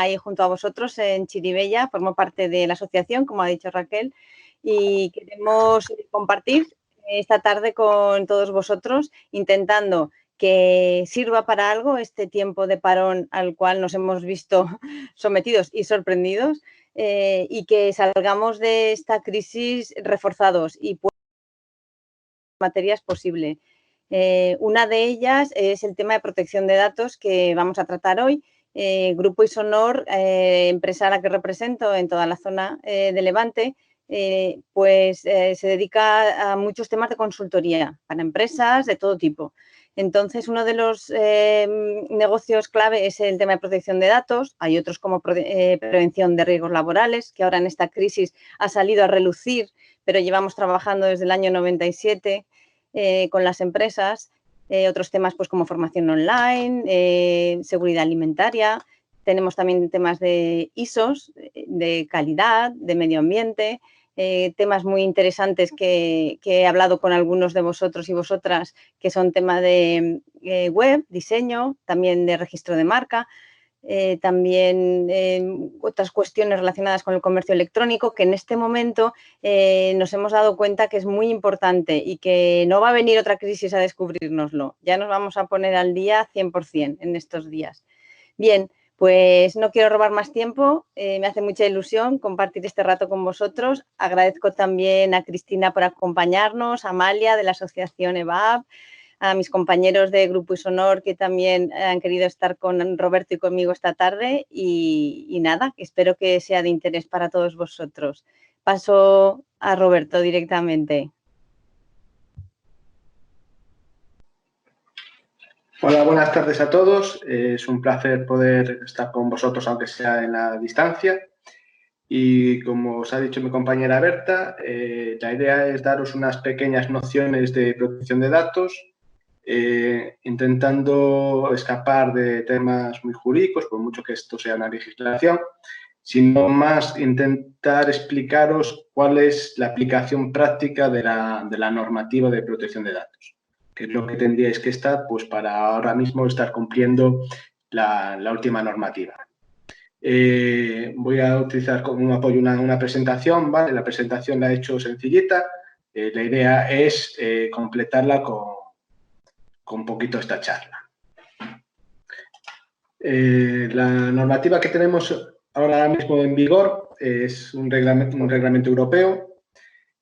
ahí junto a vosotros en Chirivella, formo parte de la asociación, como ha dicho Raquel, y queremos compartir esta tarde con todos vosotros, intentando que sirva para algo este tiempo de parón al cual nos hemos visto sometidos y sorprendidos, y que salgamos de esta crisis reforzados y materias posible. Una de ellas es el tema de protección de datos que vamos a tratar hoy. Grupo Isonor, empresa a la que represento en toda la zona de Levante, se dedica a muchos temas de consultoría para empresas de todo tipo. Entonces, uno de los negocios clave es el tema de protección de datos. Hay otros como prevención de riesgos laborales, que ahora en esta crisis ha salido a relucir, pero llevamos trabajando desde el año 97 con las empresas. Otros temas pues como formación online, seguridad alimentaria. Tenemos también temas de ISOs, de calidad, de medio ambiente, temas muy interesantes que he hablado con algunos de vosotros y vosotras, que son temas de web, diseño, también de registro de marca. También otras cuestiones relacionadas con el comercio electrónico, que en este momento nos hemos dado cuenta que es muy importante y que no va a venir otra crisis a descubrírnoslo. Ya nos vamos a poner al día 100% en estos días. Bien, pues no quiero robar más tiempo, me hace mucha ilusión compartir este rato con vosotros. Agradezco también a Cristina por acompañarnos, a Amalia de la asociación EVAP, a mis compañeros de Grupo Isonor que también han querido estar con Roberto y conmigo esta tarde y nada, espero que sea de interés para todos vosotros. Paso a Roberto directamente. Hola, buenas tardes a todos. Es un placer poder estar con vosotros, aunque sea en la distancia. Y como os ha dicho mi compañera Berta, la idea es daros unas pequeñas nociones de protección de datos, intentando escapar de temas muy jurídicos, por mucho que esto sea una legislación, sino más intentar explicaros cuál es la aplicación práctica de la normativa de protección de datos, que es lo que tendríais que estar pues, para ahora mismo estar cumpliendo la última normativa. Voy a utilizar como un apoyo una presentación, ¿vale? La presentación la he hecho sencillita. La idea es completarla con un poquito esta charla. La normativa que tenemos ahora mismo en vigor es un reglamento europeo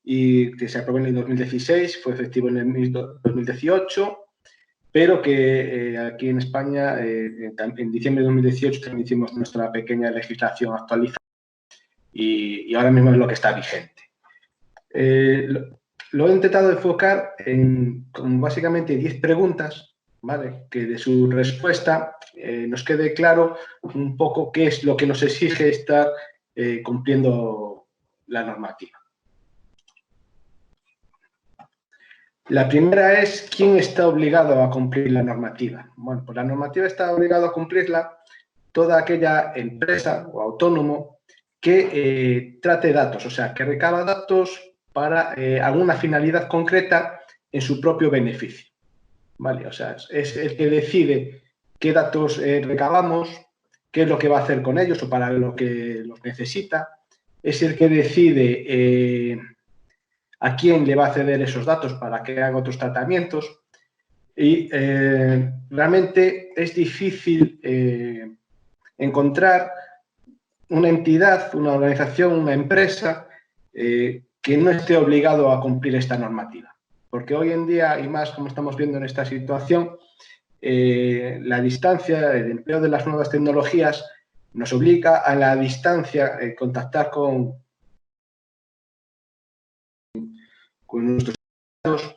y que se aprobó en el 2016, fue efectivo en el 2018, pero que aquí en España, en diciembre de 2018, también hicimos nuestra pequeña legislación actualizada y ahora mismo es lo que está vigente. Lo he intentado enfocar con básicamente 10 preguntas, ¿vale? Que de su respuesta nos quede claro un poco qué es lo que nos exige estar cumpliendo la normativa. La primera es, ¿quién está obligado a cumplir la normativa? Bueno, pues la normativa está obligado a cumplirla toda aquella empresa o autónomo que trate datos, o sea, que recaba datos para alguna finalidad concreta en su propio beneficio. ¿Vale? O sea, es el que decide qué datos recabamos, qué es lo que va a hacer con ellos o para lo que los necesita. Es el que decide a quién le va a ceder esos datos para que haga otros tratamientos. Y realmente es difícil encontrar una entidad, una organización, una empresa que no esté obligado a cumplir esta normativa. Porque hoy en día, y más como estamos viendo en esta situación, la distancia, el empleo de las nuevas tecnologías nos obliga a la distancia contactar con nuestros datos,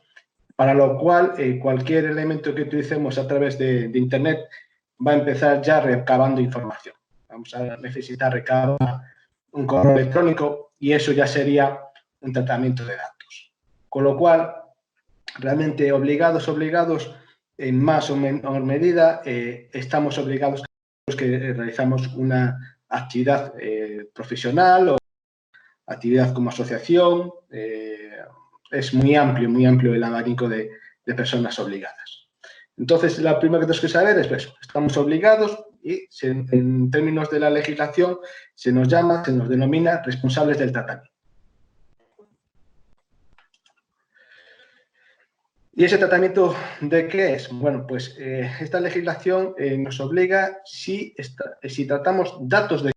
para lo cual cualquier elemento que utilicemos a través de Internet va a empezar ya recabando información. Vamos a necesitar recabar un correo electrónico y eso ya sería un tratamiento de datos. Con lo cual, realmente obligados, en más o menor medida, estamos obligados que realizamos una actividad profesional o actividad como asociación. Es muy amplio el abanico de personas obligadas. Entonces, lo primero que tenemos que saber es eso, estamos obligados y en términos de la legislación se nos denomina responsables del tratamiento. ¿Y ese tratamiento de qué es? Bueno, pues esta legislación nos obliga si tratamos datos de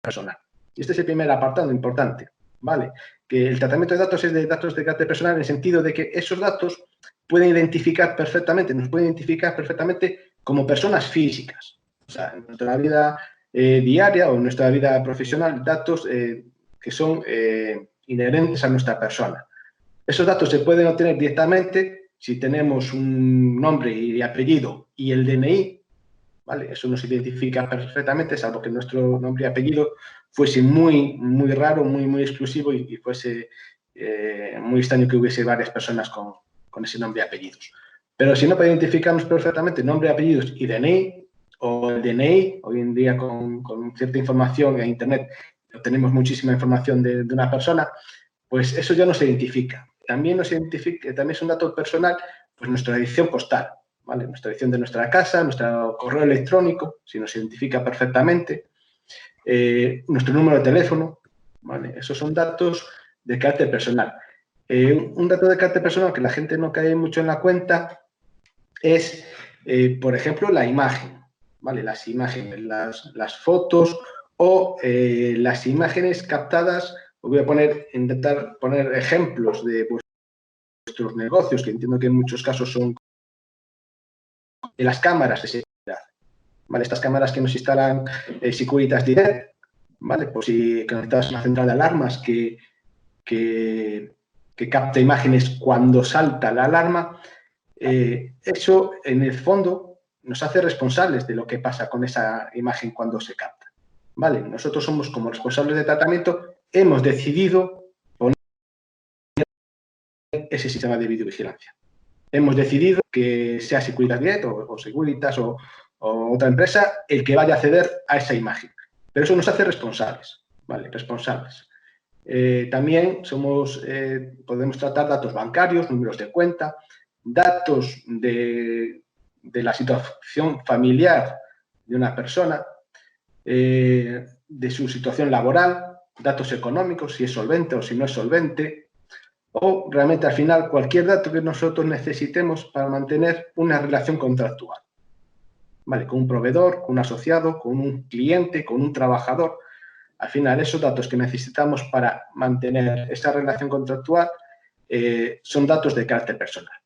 personal. Y este es el primer apartado importante, ¿vale? Que el tratamiento de datos es de datos de carácter personal en el sentido de que esos datos nos pueden identificar perfectamente como personas físicas. O sea, en nuestra vida diaria o en nuestra vida profesional, datos que son inherentes a nuestra persona. Esos datos se pueden obtener directamente si tenemos un nombre y apellido y el DNI, ¿vale? Eso nos identifica perfectamente, salvo que nuestro nombre y apellido fuese muy, muy raro, muy, muy exclusivo y fuese muy extraño que hubiese varias personas con ese nombre y apellidos. Pero si no identificamos perfectamente nombre, apellidos y DNI, o el DNI, hoy en día con cierta información en Internet obtenemos muchísima información de una persona, pues eso ya nos identifica. También es un dato personal, pues nuestra dirección postal, ¿vale? Nuestra dirección de nuestra casa, nuestro correo electrónico, si nos identifica perfectamente, nuestro número de teléfono, ¿vale? Esos son datos de carácter personal. Un dato de carácter personal que la gente no cae mucho en la cuenta es, por ejemplo, la imagen, ¿vale? Las imágenes, las fotos o las imágenes captadas. Os voy a intentar poner ejemplos de vuestros negocios, que entiendo que en muchos casos son de las cámaras de seguridad, ¿vale? Estas cámaras que nos instalan Securitas Direct, ¿vale? Pues si conectadas a una central de alarmas que capta imágenes cuando salta la alarma, eso en el fondo nos hace responsables de lo que pasa con esa imagen cuando se capta, ¿vale? Nosotros somos como responsables de tratamiento, hemos decidido poner ese sistema de videovigilancia. Hemos decidido que sea Securitas Direct o Securitas o otra empresa el que vaya a acceder a esa imagen. Pero eso nos hace responsables, ¿vale? Responsables. También podemos tratar datos bancarios, números de cuenta, datos de la situación familiar de una persona, de su situación laboral, datos económicos, si es solvente o si no es solvente, o realmente al final cualquier dato que nosotros necesitemos para mantener una relación contractual, ¿vale? Con un proveedor, con un asociado, con un cliente, con un trabajador. Al final, esos datos que necesitamos para mantener esa relación contractual son datos de carácter personal.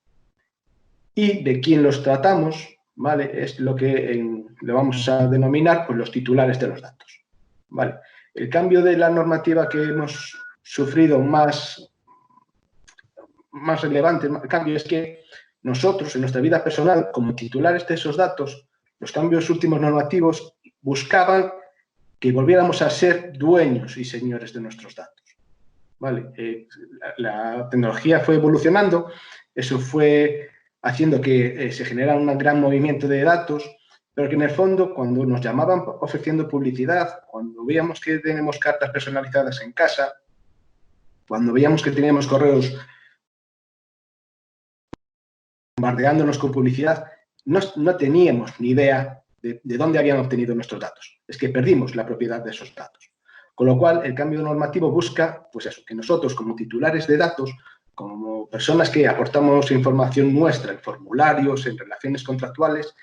Y de quién los tratamos, ¿vale? Es lo que le vamos a denominar pues, los titulares de los datos, ¿vale? El cambio de la normativa que hemos sufrido más relevante, el cambio es que nosotros, en nuestra vida personal, como titulares de esos datos, los cambios últimos normativos buscaban que volviéramos a ser dueños y señores de nuestros datos, ¿vale? La tecnología fue evolucionando, eso fue haciendo que se generara un gran movimiento de datos, pero que en el fondo, cuando nos llamaban ofreciendo publicidad, cuando veíamos que tenemos cartas personalizadas en casa, cuando veíamos que teníamos correos bombardeándonos con publicidad, no teníamos ni idea de dónde habían obtenido nuestros datos. Es que perdimos la propiedad de esos datos. Con lo cual, el cambio normativo busca, pues eso, que nosotros como titulares de datos, como personas que aportamos información nuestra en formularios, en relaciones contractuales,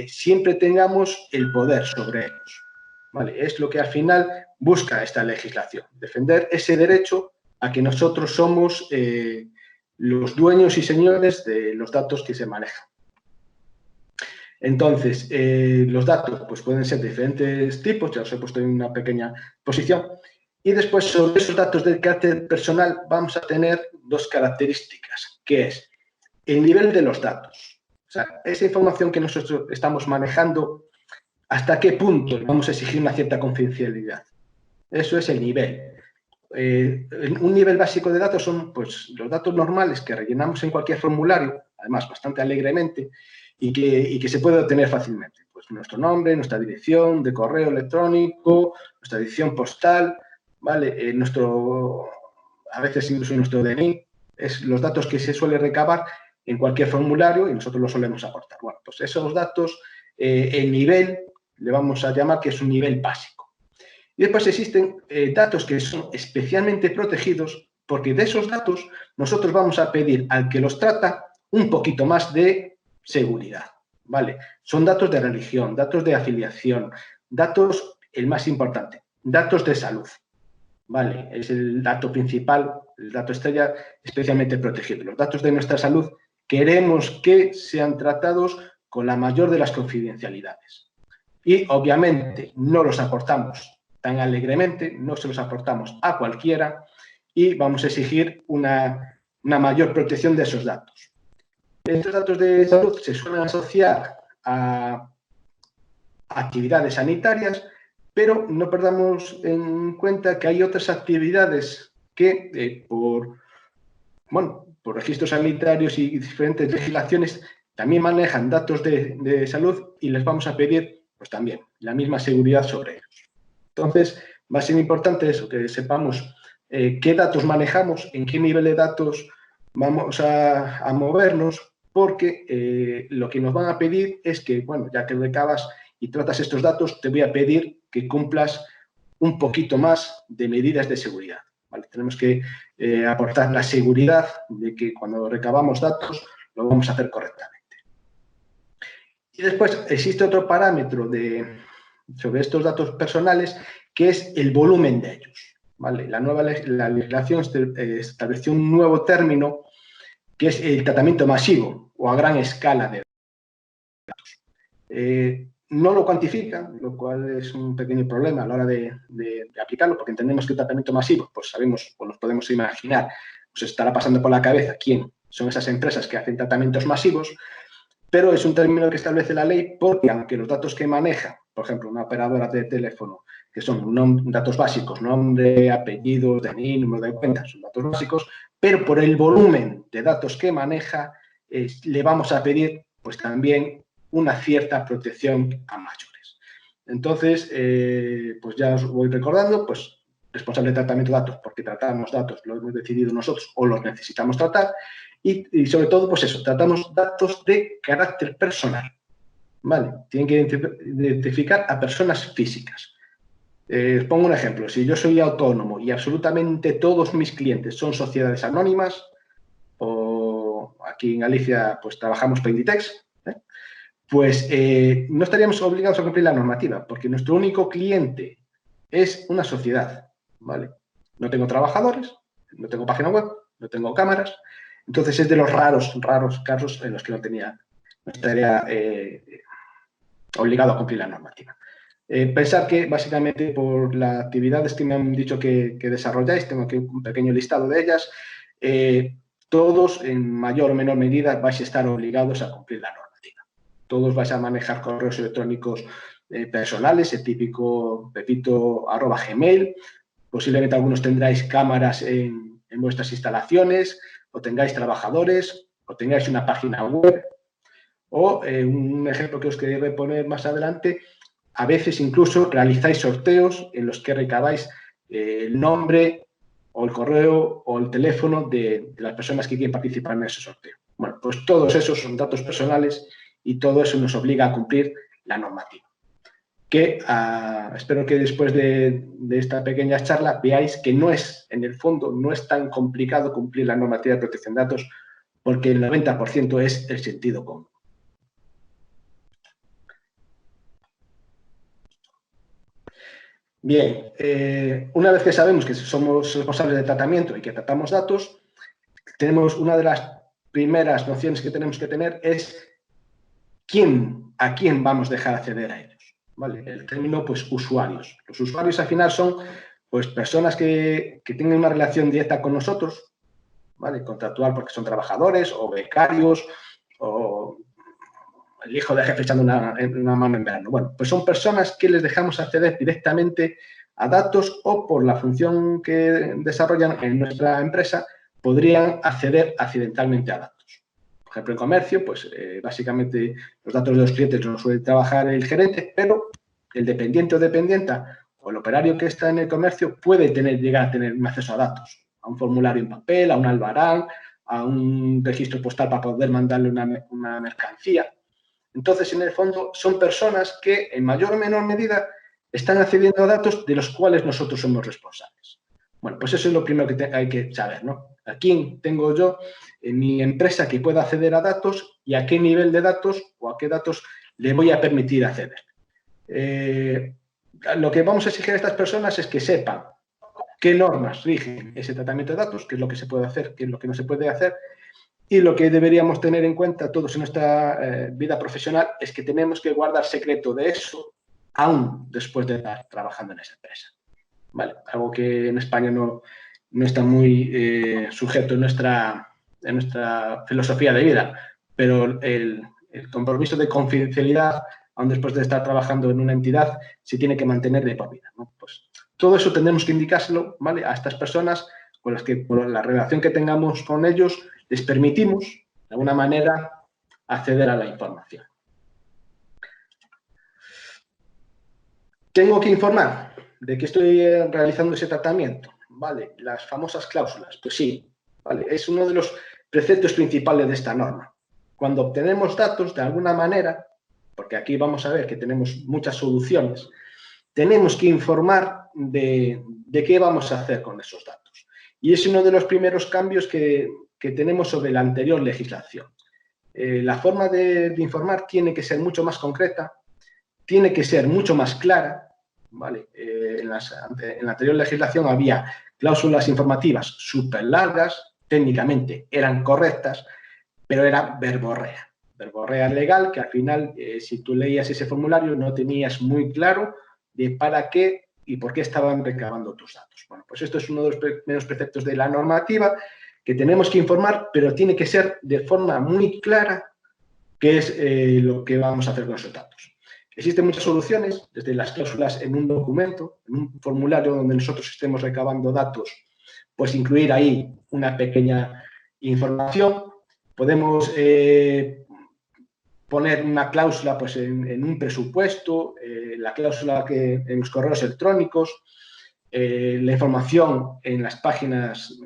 siempre tengamos el poder sobre ellos, ¿vale? Es lo que al final busca esta legislación, defender ese derecho a que nosotros somos los dueños y señores de los datos que se manejan. Entonces, los datos pues, pueden ser de diferentes tipos, ya os he puesto en una pequeña posición, y después sobre esos datos de carácter personal vamos a tener dos características, que es el nivel de los datos. O sea, esa información que nosotros estamos manejando, ¿hasta qué punto vamos a exigir una cierta confidencialidad? Eso es el nivel. Un nivel básico de datos son pues, los datos normales que rellenamos en cualquier formulario, además bastante alegremente, y que se puede obtener fácilmente. Pues nuestro nombre, nuestra dirección de correo electrónico, nuestra dirección postal, ¿vale? A veces incluso nuestro DNI, es los datos que se suele recabar en cualquier formulario y nosotros lo solemos aportar. Bueno, pues esos datos, el nivel, le vamos a llamar que es un nivel básico. Y después existen datos que son especialmente protegidos porque de esos datos nosotros vamos a pedir al que los trata un poquito más de seguridad, ¿vale? Son datos de religión, datos de afiliación, datos, el más importante, datos de salud, ¿vale? Es el dato principal, el dato estrella especialmente protegido. Los datos de nuestra salud queremos que sean tratados con la mayor de las confidencialidades. Y, obviamente, no los aportamos tan alegremente, no se los aportamos a cualquiera y vamos a exigir una mayor protección de esos datos. Estos datos de salud se suelen asociar a actividades sanitarias, pero no perdamos en cuenta que hay otras actividades que por registros sanitarios y diferentes legislaciones también manejan datos de salud y les vamos a pedir pues también la misma seguridad sobre ellos. Entonces, va a ser importante eso, que sepamos qué datos manejamos, en qué nivel de datos vamos a movernos, porque lo que nos van a pedir es que, bueno, ya que recabas y tratas estos datos, te voy a pedir que cumplas un poquito más de medidas de seguridad, ¿vale? Tenemos que aportar la seguridad de que cuando recabamos datos lo vamos a hacer correctamente. Y después existe otro parámetro sobre estos datos personales que es el volumen de ellos, ¿vale? La legislación estableció un nuevo término que es el tratamiento masivo o a gran escala de datos. No lo cuantifica, lo cual es un pequeño problema a la hora de aplicarlo, porque entendemos que el tratamiento masivo, pues sabemos o nos podemos imaginar, pues estará pasando por la cabeza quién son esas empresas que hacen tratamientos masivos, pero es un término que establece la ley porque aunque los datos que maneja, por ejemplo, una operadora de teléfono, que son datos básicos, nombre, apellido, DNI, número de cuenta, son datos básicos, pero por el volumen de datos que maneja, le vamos a pedir pues también una cierta protección a mayores. Entonces, pues ya os voy recordando, pues responsable de tratamiento de datos, porque tratamos datos, lo hemos decidido nosotros o los necesitamos tratar, y sobre todo, pues eso, tratamos datos de carácter personal, ¿vale? Tienen que identificar a personas físicas. Os pongo un ejemplo, si yo soy autónomo y absolutamente todos mis clientes son sociedades anónimas, o aquí en Galicia pues trabajamos para Inditex, pues no estaríamos obligados a cumplir la normativa, porque nuestro único cliente es una sociedad, ¿vale? No tengo trabajadores, no tengo página web, no tengo cámaras, entonces es de los raros casos en los que no estaría obligado a cumplir la normativa. Pensar que básicamente por las actividades que me han dicho que desarrolláis, tengo aquí un pequeño listado de ellas, todos en mayor o menor medida vais a estar obligados a cumplir la normativa. Todos vais a manejar correos electrónicos personales, el típico pepito@gmail, posiblemente algunos tendráis cámaras en vuestras instalaciones, o tengáis trabajadores, o tengáis una página web, o un ejemplo que os quería poner más adelante, a veces incluso realizáis sorteos en los que recabáis el nombre o el correo o el teléfono de las personas que quieren participar en ese sorteo. Bueno, pues todos esos son datos personales y todo eso nos obliga a cumplir la normativa. Que espero que después de esta pequeña charla veáis que no es, en el fondo, no es tan complicado cumplir la normativa de protección de datos porque el 90% es el sentido común. Bien, una vez que sabemos que somos responsables de tratamiento y que tratamos datos, tenemos una de las primeras nociones que tenemos que tener es a quién vamos a dejar acceder a ellos. ¿Vale? El término, pues, usuarios. Los usuarios al final son pues, personas que tienen una relación directa con nosotros, ¿vale? Contractual porque son trabajadores o becarios o el hijo de jefe echando una mano en verano. Bueno, pues son personas que les dejamos acceder directamente a datos o por la función que desarrollan en nuestra empresa podrían acceder accidentalmente a datos. Por ejemplo, en comercio, pues básicamente los datos de los clientes los suele trabajar el gerente, pero el dependiente o dependienta o el operario que está en el comercio puede llegar a tener un acceso a datos, a un formulario en papel, a un albarán, a un registro postal para poder mandarle una mercancía. Entonces, en el fondo, son personas que en mayor o menor medida están accediendo a datos de los cuales nosotros somos responsables. Bueno, pues eso es lo primero que hay que saber, ¿no? ¿A quién tengo yo en mi empresa que pueda acceder a datos y a qué nivel de datos o a qué datos le voy a permitir acceder? Lo que vamos a exigir a estas personas es que sepan qué normas rigen ese tratamiento de datos, qué es lo que se puede hacer, qué es lo que no se puede hacer, y lo que deberíamos tener en cuenta todos en nuestra vida profesional es que tenemos que guardar secreto de eso aún después de estar trabajando en esa empresa. ¿Vale? Algo que en España no está muy sujeto en nuestra filosofía de vida, pero el compromiso de confidencialidad, aún después de estar trabajando en una entidad, se tiene que mantener de por vida, ¿no? Pues todo eso tendremos que indicárselo, ¿vale?, a estas personas con las que, por la relación que tengamos con ellos, les permitimos, de alguna manera, acceder a la información. Tengo que informar de que estoy realizando ese tratamiento, ¿vale? Las famosas cláusulas, pues sí, ¿vale? Es uno de los preceptos principales de esta norma. Cuando obtenemos datos, de alguna manera, porque aquí vamos a ver que tenemos muchas soluciones, tenemos que informar de qué vamos a hacer con esos datos. Y es uno de los primeros cambios que tenemos sobre la anterior legislación. La forma de informar tiene que ser mucho más concreta, tiene que ser mucho más clara, ¿vale? En la anterior legislación había cláusulas informativas súper largas, técnicamente eran correctas, pero era verborrea legal, que al final, si tú leías ese formulario, no tenías muy claro de para qué y por qué estaban recabando tus datos. Bueno, pues esto es uno de los primeros preceptos de la normativa, que tenemos que informar, pero tiene que ser de forma muy clara qué es lo que vamos a hacer con esos datos. Existen muchas soluciones, desde las cláusulas en un documento, en un formulario donde nosotros estemos recabando datos, pues incluir ahí una pequeña información. Podemos poner una cláusula pues, en un presupuesto, la cláusula en los correos electrónicos, la información en las páginas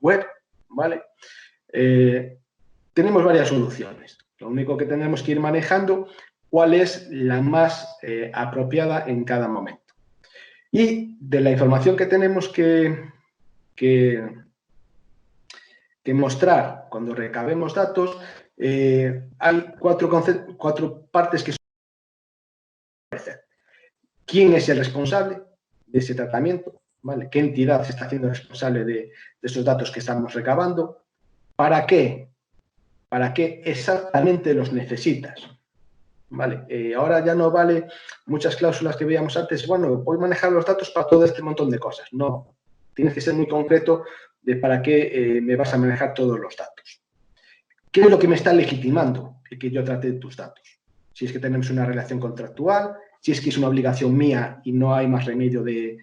web, ¿vale? Tenemos varias soluciones. Lo único que tenemos que ir manejando cuál es la más apropiada en cada momento. Y de la información que tenemos que mostrar cuando recabemos datos, hay cuatro partes que son. ¿Quién es el responsable de ese tratamiento? ¿Vale? ¿Qué entidad se está haciendo responsable de esos datos que estamos recabando? ¿Para qué? ¿Para qué exactamente los necesitas? Vale, ahora ya no vale muchas cláusulas que veíamos antes. Bueno, voy a manejar los datos para todo este montón de cosas. No, tienes que ser muy concreto de para qué me vas a manejar todos los datos. ¿Qué es lo que me está legitimando el que yo trate tus datos? Si es que tenemos una relación contractual, si es que es una obligación mía y no hay más remedio de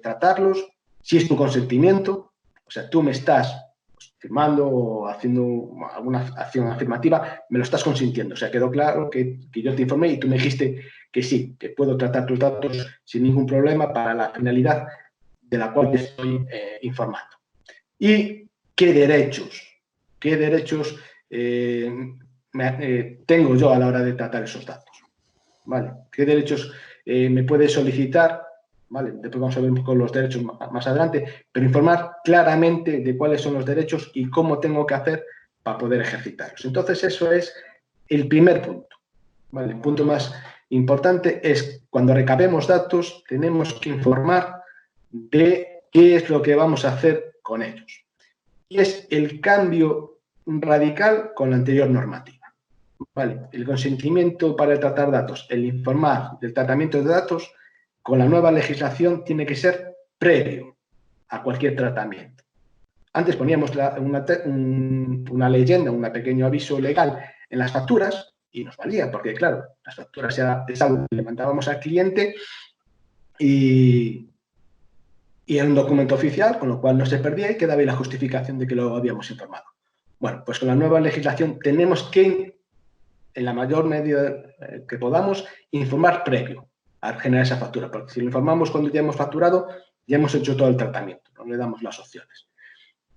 tratarlos, si es tu consentimiento, o sea, tú me estás firmando o haciendo alguna acción afirmativa, me lo estás consintiendo. O sea, quedó claro que yo te informé y tú me dijiste que sí, que puedo tratar tus datos sin ningún problema para la finalidad de la cual te estoy informando. ¿Y qué derechos tengo yo a la hora de tratar esos datos? ¿Vale? ¿Qué derechos me puede solicitar? ¿Vale? Después vamos a ver un poco los derechos más adelante, pero informar claramente de cuáles son los derechos y cómo tengo que hacer para poder ejercitarlos. Entonces, eso es el primer punto. ¿Vale? El punto más importante es cuando recabemos datos, tenemos que informar de qué es lo que vamos a hacer con ellos. Y es el cambio radical con la anterior normativa. ¿Vale? El consentimiento para tratar datos, el informar del tratamiento de datos, con la nueva legislación tiene que ser previo a cualquier tratamiento. Antes poníamos una leyenda, un pequeño aviso legal en las facturas y nos valía, porque claro, las facturas es algo que le mandábamos al cliente y era un documento oficial, con lo cual no se perdía y quedaba ahí la justificación de que lo habíamos informado. Bueno, pues con la nueva legislación tenemos que, en la mayor medida que podamos, informar previo a generar esa factura, porque si lo informamos cuando ya hemos facturado, ya hemos hecho todo el tratamiento, no le damos las opciones.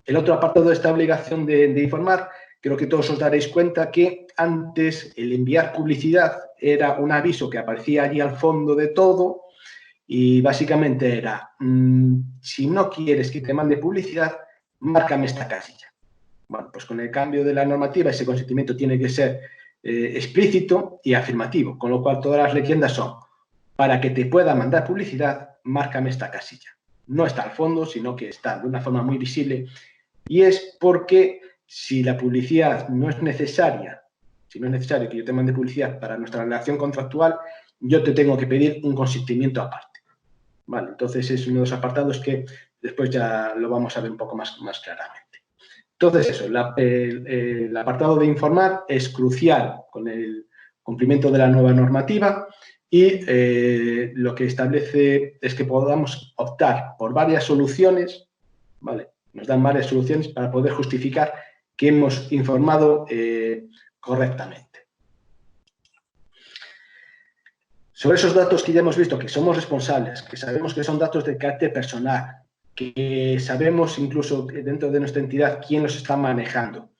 El otro apartado de esta obligación de informar, creo que todos os daréis cuenta que antes el enviar publicidad era un aviso que aparecía allí al fondo de todo y básicamente era, si no quieres que te mande publicidad, márcame esta casilla. Bueno, pues con el cambio de la normativa ese consentimiento tiene que ser explícito y afirmativo, con lo cual todas las leyendas son, para que te pueda mandar publicidad, márcame esta casilla. No está al fondo, sino que está de una forma muy visible y es porque si la publicidad no es necesaria, si no es necesario que yo te mande publicidad para nuestra relación contractual, yo te tengo que pedir un consentimiento aparte. Vale, entonces es uno de los apartados que después ya lo vamos a ver un poco más claramente. Entonces eso, el apartado de informar es crucial con el cumplimiento de la nueva normativa y lo que establece es que podamos optar por varias soluciones, ¿vale? Nos dan varias soluciones para poder justificar que hemos informado correctamente. Sobre esos datos que ya hemos visto que somos responsables, que sabemos que son datos de carácter personal, que sabemos incluso dentro de nuestra entidad quién los está manejando,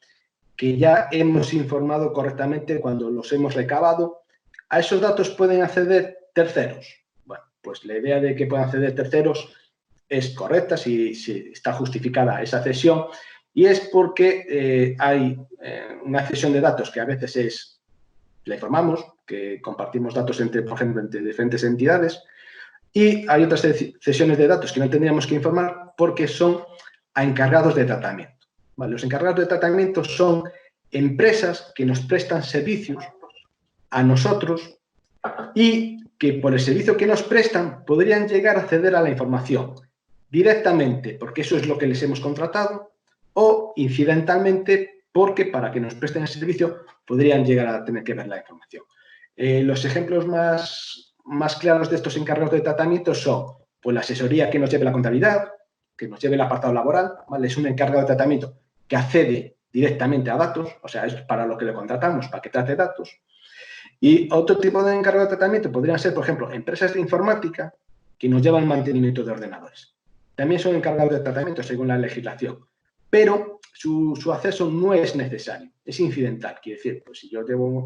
que ya hemos informado correctamente cuando los hemos recabado, ¿a esos datos pueden acceder terceros? Bueno, pues la idea de que puedan acceder terceros es correcta si está justificada esa cesión y es porque hay una cesión de datos que a veces la informamos, que compartimos datos entre, por ejemplo, entre diferentes entidades y hay otras cesiones de datos que no tendríamos que informar porque son a encargados de tratamiento. ¿Vale? Los encargados de tratamiento son empresas que nos prestan servicios a nosotros y que por el servicio que nos prestan podrían llegar a acceder a la información directamente porque eso es lo que les hemos contratado o incidentalmente porque para que nos presten el servicio podrían llegar a tener que ver la información. Los ejemplos más claros de estos encargados de tratamiento son pues, la asesoría que nos lleve la contabilidad, que nos lleve el apartado laboral, ¿vale? Es un encargado de tratamiento que accede directamente a datos, o sea, es para lo que le contratamos, para que trate datos. Y otro tipo de encargado de tratamiento podrían ser, por ejemplo, empresas de informática que nos llevan mantenimiento de ordenadores. También son encargados de tratamiento según la legislación, pero su acceso no es necesario, es incidental. Quiere decir, pues si yo tengo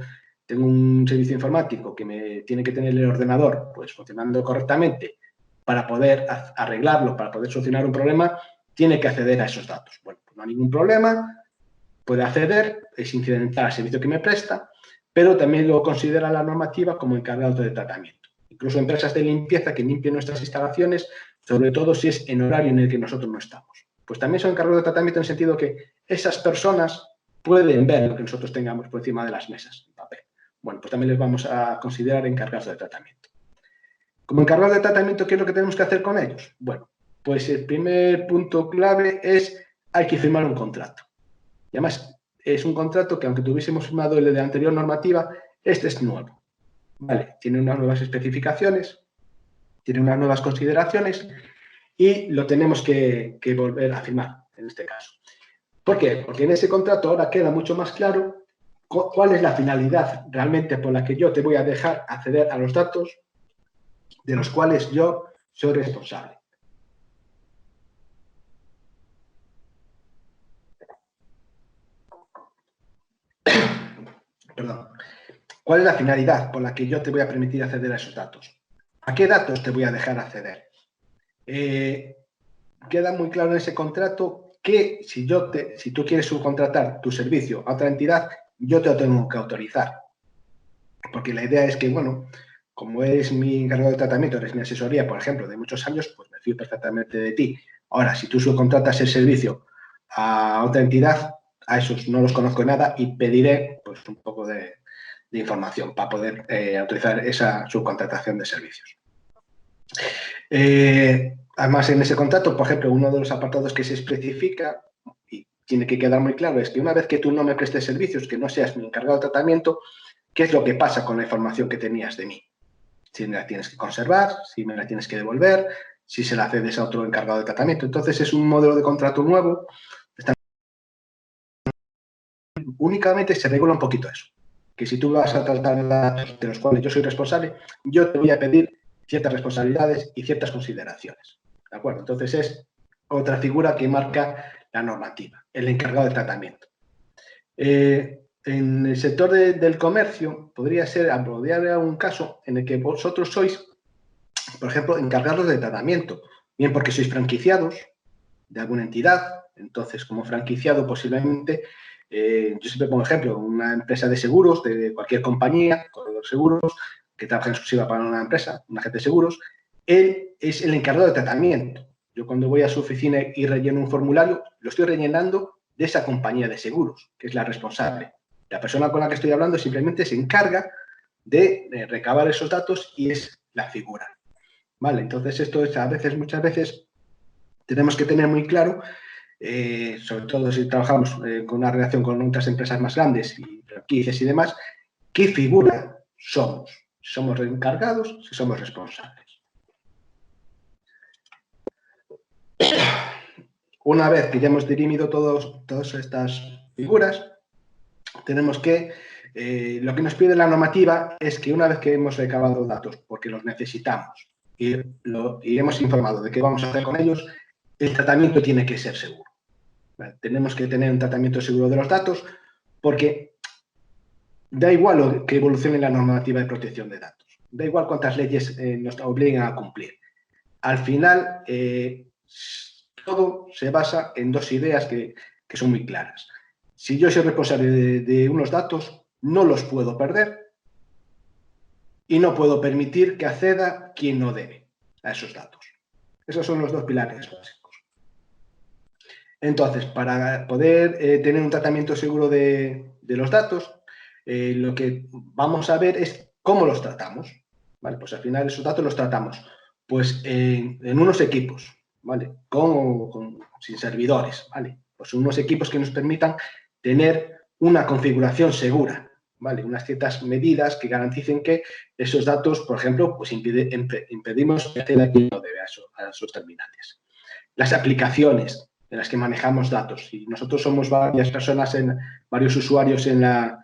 un servicio informático que me tiene que tener el ordenador pues, funcionando correctamente para poder arreglarlo, para poder solucionar un problema, tiene que acceder a esos datos. Bueno, pues no hay ningún problema, puede acceder, es incidental al servicio que me presta, pero también lo considera la normativa como encargado de tratamiento. Incluso empresas de limpieza que limpien nuestras instalaciones, sobre todo si es en horario en el que nosotros no estamos. Pues también son encargados de tratamiento en el sentido que esas personas pueden ver lo que nosotros tengamos por encima de las mesas en papel. Bueno, pues también les vamos a considerar encargados de tratamiento. Como encargados de tratamiento, ¿qué es lo que tenemos que hacer con ellos? Bueno, pues el primer punto clave es hay que firmar un contrato. Y además, es un contrato que, aunque tuviésemos firmado el de la anterior normativa, este es nuevo. ¿Vale? Tiene unas nuevas especificaciones, tiene unas nuevas consideraciones y lo tenemos que volver a firmar, en este caso. ¿Por qué? Porque en ese contrato ahora queda mucho más claro cuál es la finalidad realmente por la que yo te voy a dejar acceder a los datos de los cuales yo soy responsable. Perdón. ¿Cuál es la finalidad por la que yo te voy a permitir acceder a esos datos? ¿A qué datos te voy a dejar acceder? Queda muy claro en ese contrato que si tú quieres subcontratar tu servicio a otra entidad, yo te lo tengo que autorizar. Porque la idea es que, bueno, como eres mi encargado de tratamiento, eres mi asesoría, por ejemplo, de muchos años, pues me fío perfectamente de ti. Ahora, si tú subcontratas el servicio a otra entidad, a esos no los conozco nada y pediré pues un poco de información para poder autorizar esa subcontratación de servicios. Además, en ese contrato, por ejemplo, uno de los apartados que se especifica y tiene que quedar muy claro es que una vez que tú no me prestes servicios, que no seas mi encargado de tratamiento, ¿qué es lo que pasa con la información que tenías de mí? Si me la tienes que conservar, si me la tienes que devolver, si se la cedes a otro encargado de tratamiento. Entonces, es un modelo de contrato nuevo. Únicamente se regula un poquito eso. Que si tú vas a tratar datos de los cuales yo soy responsable, yo te voy a pedir ciertas responsabilidades y ciertas consideraciones. ¿De acuerdo? Entonces, es otra figura que marca la normativa, el encargado de tratamiento. En el sector del comercio podría haber un caso en el que vosotros sois, por ejemplo, encargados de tratamiento, bien porque sois franquiciados de alguna entidad. Entonces, como franquiciado, posiblemente, yo siempre pongo ejemplo, una empresa de seguros, de cualquier compañía, corredor de seguros, que trabaja en exclusiva para una empresa, un agente de seguros, él es el encargado de tratamiento. Yo cuando voy a su oficina y relleno un formulario, lo estoy rellenando de esa compañía de seguros, que es la responsable. La persona con la que estoy hablando simplemente se encarga de recabar esos datos y es la figura. ¿Vale? Entonces, esto es muchas veces tenemos que tener muy claro, sobre todo si trabajamos con una relación con otras empresas más grandes y franquicias y demás, qué figura somos. Si somos encargados, si somos responsables. Una vez que ya hemos dirimido todas estas figuras, tenemos que, lo que nos pide la normativa es que una vez que hemos recabado datos, porque los necesitamos, y hemos informado de qué vamos a hacer con ellos, el tratamiento tiene que ser seguro. ¿Vale? Tenemos que tener un tratamiento seguro de los datos porque da igual lo que evolucione la normativa de protección de datos, da igual cuántas leyes nos obliguen a cumplir. Al final, todo se basa en dos ideas que son muy claras. Si yo soy responsable de unos datos, no los puedo perder y no puedo permitir que acceda quien no debe a esos datos. Esos son los dos pilares básicos. Entonces, para poder tener un tratamiento seguro de los datos, lo que vamos a ver es cómo los tratamos. ¿Vale? Pues al final esos datos los tratamos pues en unos equipos, ¿vale? Sin servidores, ¿vale? Pues unos equipos que nos permitan tener una configuración segura, ¿vale? Unas ciertas medidas que garanticen que esos datos, por ejemplo, pues impedimos que acceda a quien no debe a esos terminales. Las aplicaciones en las que manejamos datos. Si nosotros somos varias personas, varios usuarios en la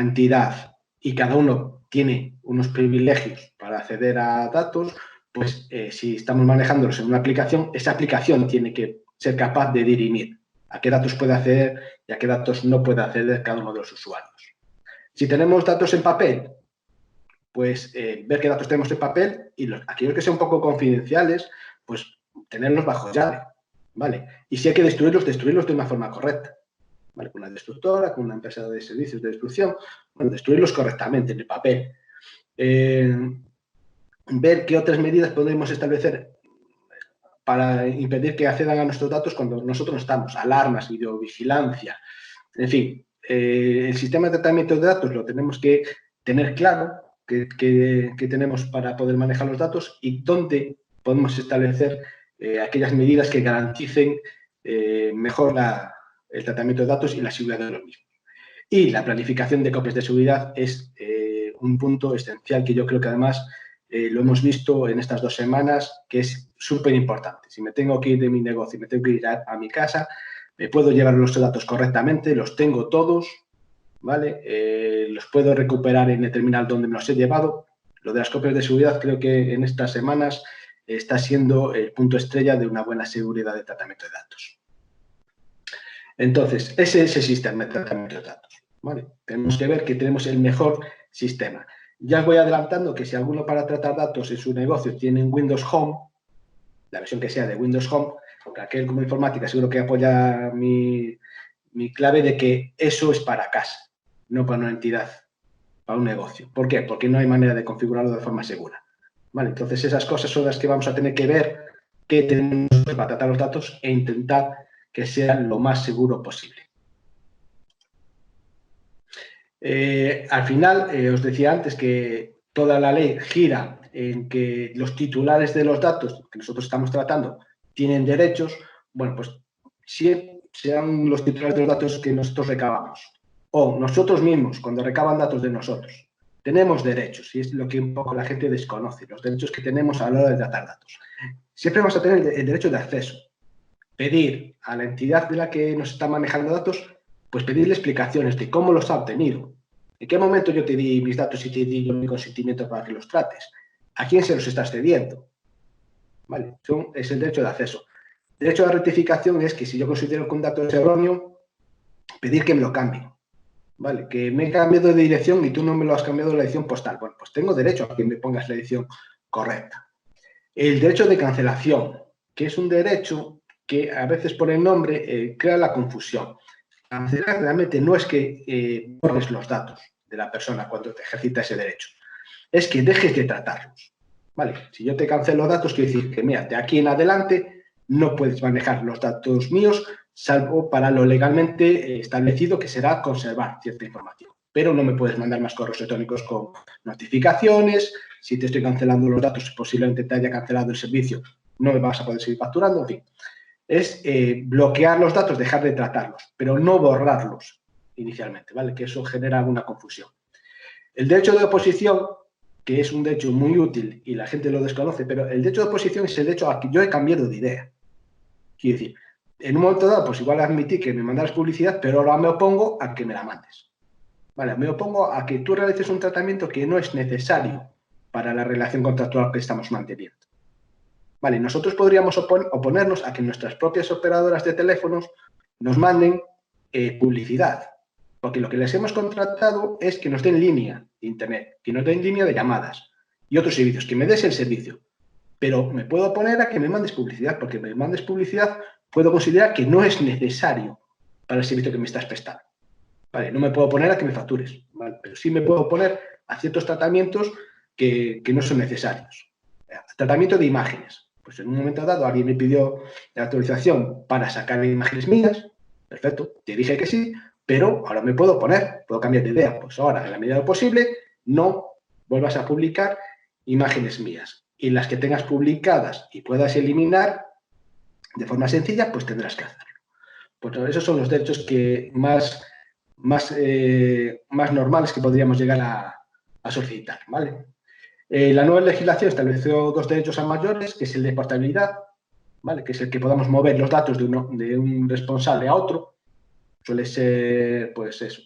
entidad y cada uno tiene unos privilegios para acceder a datos, pues si estamos manejándolos en una aplicación, esa aplicación tiene que ser capaz de dirimir a qué datos puede acceder y a qué datos no puede acceder cada uno de los usuarios. Si tenemos datos en papel, pues ver qué datos tenemos en papel y aquellos que sean un poco confidenciales, pues tenerlos bajo llave, ¿vale? Y si hay que destruirlos de una forma correcta. ¿Vale? Con una destructora, con una empresa de servicios de destrucción, bueno, destruirlos correctamente en el papel. Ver qué otras medidas podemos establecer para impedir que accedan a nuestros datos cuando nosotros no estamos, alarmas, videovigilancia, en fin, el sistema de tratamiento de datos lo tenemos que tener claro que tenemos para poder manejar los datos y dónde podemos establecer aquellas medidas que garanticen mejor el tratamiento de datos y la seguridad de los mismos. Y la planificación de copias de seguridad es un punto esencial que yo creo que además lo hemos visto en estas 2 semanas, que es súper importante. Si me tengo que ir de mi negocio y me tengo que ir a mi casa, me puedo llevar los datos correctamente, los tengo todos, ¿vale? Los puedo recuperar en el terminal donde me los he llevado. Lo de las copias de seguridad creo que en estas semanas está siendo el punto estrella de una buena seguridad de tratamiento de datos. Entonces, ese es el sistema de tratamiento de datos, ¿vale? Tenemos que ver que tenemos el mejor sistema. Ya os voy adelantando que si alguno para tratar datos en su negocio tiene Windows Home, la versión que sea de Windows Home, aquel como informática seguro que apoya mi clave de que eso es para casa, no para una entidad, para un negocio. ¿Por qué? Porque no hay manera de configurarlo de forma segura. ¿Vale? Entonces, esas cosas son las que vamos a tener que ver qué tenemos para tratar los datos e intentar que sea lo más seguro posible. Al final, os decía antes que toda la ley gira en que los titulares de los datos que nosotros estamos tratando tienen derechos. Bueno, pues si sean los titulares de los datos que nosotros recabamos o nosotros mismos cuando recaban datos de nosotros tenemos derechos, y es lo que un poco la gente desconoce, los derechos que tenemos a la hora de tratar datos. Siempre vamos a tener el derecho de acceso, pedir a la entidad de la que nos está manejando datos, pues pedirle explicaciones de cómo los ha obtenido, en qué momento yo te di mis datos y te di yo mi consentimiento para que los trates, a quién se los estás cediendo. ¿Vale? Es el derecho de acceso. Derecho a rectificación es que si yo considero que un dato es erróneo, pedir que me lo cambien. Vale, que me he cambiado de dirección y tú no me lo has cambiado de la dirección postal. Bueno, pues tengo derecho a que me pongas la dirección correcta. El derecho de cancelación, que es un derecho que a veces por el nombre crea la confusión. Cancelar realmente no es que borres los datos de la persona cuando te ejercita ese derecho, es que dejes de tratarlos. Vale, si yo te cancelo datos, quiero decir que, mira, de aquí en adelante no puedes manejar los datos míos, salvo para lo legalmente establecido, que será conservar cierta información. Pero no me puedes mandar más correos electrónicos con notificaciones. Si te estoy cancelando los datos, posiblemente te haya cancelado el servicio, no me vas a poder seguir facturando, en fin. Es bloquear los datos, dejar de tratarlos, pero no borrarlos inicialmente, ¿vale? Que eso genera alguna confusión. El derecho de oposición, que es un derecho muy útil y la gente lo desconoce, pero el derecho de oposición es el derecho a que yo he cambiado de idea. Quiero decir, en un momento dado, pues igual admití que me mandaras publicidad, pero ahora me opongo a que me la mandes. Vale, me opongo a que tú realices un tratamiento que no es necesario para la relación contractual que estamos manteniendo. Vale, nosotros podríamos oponernos a que nuestras propias operadoras de teléfonos nos manden publicidad, porque lo que les hemos contratado es que nos den línea de internet, que nos den línea de llamadas y otros servicios, que me des el servicio. Pero me puedo oponer a que me mandes publicidad, porque me mandes publicidad puedo considerar que no es necesario para el servicio que me estás prestando. Vale, no me puedo oponer a que me factures, ¿vale? Pero sí me puedo oponer a ciertos tratamientos que no son necesarios. Tratamiento de imágenes. Pues en un momento dado alguien me pidió la autorización para sacar imágenes mías. Perfecto, te dije que sí, pero ahora me puedo oponer, puedo cambiar de idea. Pues ahora, en la medida de lo posible, no vuelvas a publicar imágenes mías. Y las que tengas publicadas y puedas eliminar de forma sencilla, pues tendrás que hacerlo. Pues esos son los derechos que más normales que podríamos llegar a solicitar, ¿vale? La nueva legislación estableció dos derechos a mayores, que es el de portabilidad, ¿vale? Que es el que podamos mover los datos de un responsable a otro. Suele ser, pues eso,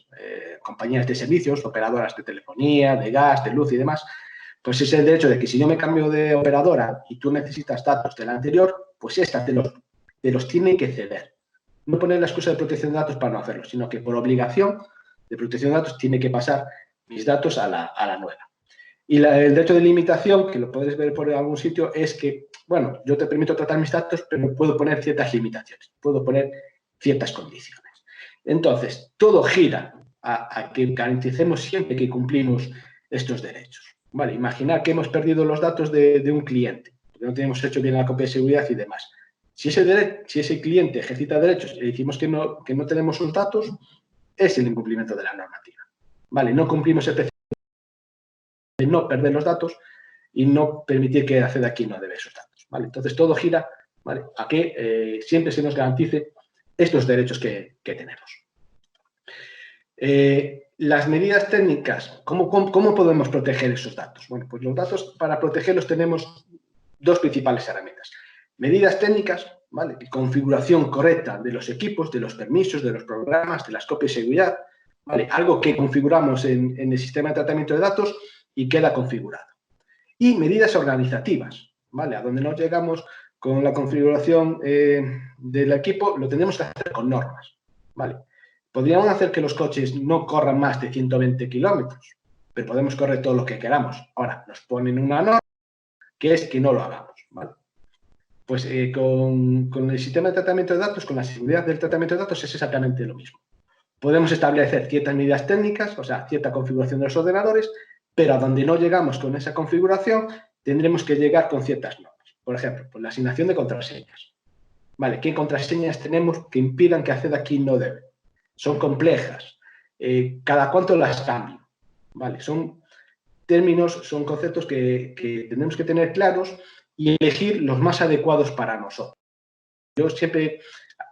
compañías de servicios, operadoras de telefonía, de gas, de luz y demás. Pues es el derecho de que si yo me cambio de operadora y tú necesitas datos de la anterior, pues esta te los tiene que ceder. No poner la excusa de protección de datos para no hacerlo, sino que por obligación de protección de datos tiene que pasar mis datos a la nueva. Y el derecho de limitación, que lo puedes ver por algún sitio, es que, bueno, yo te permito tratar mis datos, pero puedo poner ciertas limitaciones, puedo poner ciertas condiciones. Entonces, todo gira a que garanticemos siempre que cumplimos estos derechos. Vale, imaginar que hemos perdido los datos de un cliente, porque no tenemos hecho bien la copia de seguridad y demás. Si ese cliente ejercita derechos y decimos que no tenemos sus datos, es el incumplimiento de la normativa. Vale, no cumplimos el de no perder los datos y no permitir que acceda a quien no debe esos datos. ¿Vale? Entonces, todo gira, ¿vale?, a que siempre se nos garantice estos derechos que tenemos. Las medidas técnicas, ¿cómo podemos proteger esos datos? Bueno, pues los datos, para protegerlos tenemos dos principales herramientas. Medidas técnicas, ¿vale?, configuración correcta de los equipos, de los permisos, de los programas, de las copias de seguridad, ¿vale?, algo que configuramos en el sistema de tratamiento de datos y queda configurado. Y medidas organizativas, ¿vale? A donde no llegamos con la configuración del equipo, lo tenemos que hacer con normas, ¿vale? Podríamos hacer que los coches no corran más de 120 kilómetros, pero podemos correr todo lo que queramos. Ahora, nos ponen una norma que es que no lo hagamos, ¿vale? Pues con el sistema de tratamiento de datos, con la seguridad del tratamiento de datos, es exactamente lo mismo. Podemos establecer ciertas medidas técnicas, o sea, cierta configuración de los ordenadores, pero a donde no llegamos con esa configuración, tendremos que llegar con ciertas normas. Por ejemplo, pues la asignación de contraseñas. ¿Vale? ¿Qué contraseñas tenemos que impidan que acceda quien no debe? Son complejas. ¿Cada cuánto las cambio? ¿Vale? Son términos, son conceptos que tenemos que tener claros y elegir los más adecuados para nosotros. Yo siempre,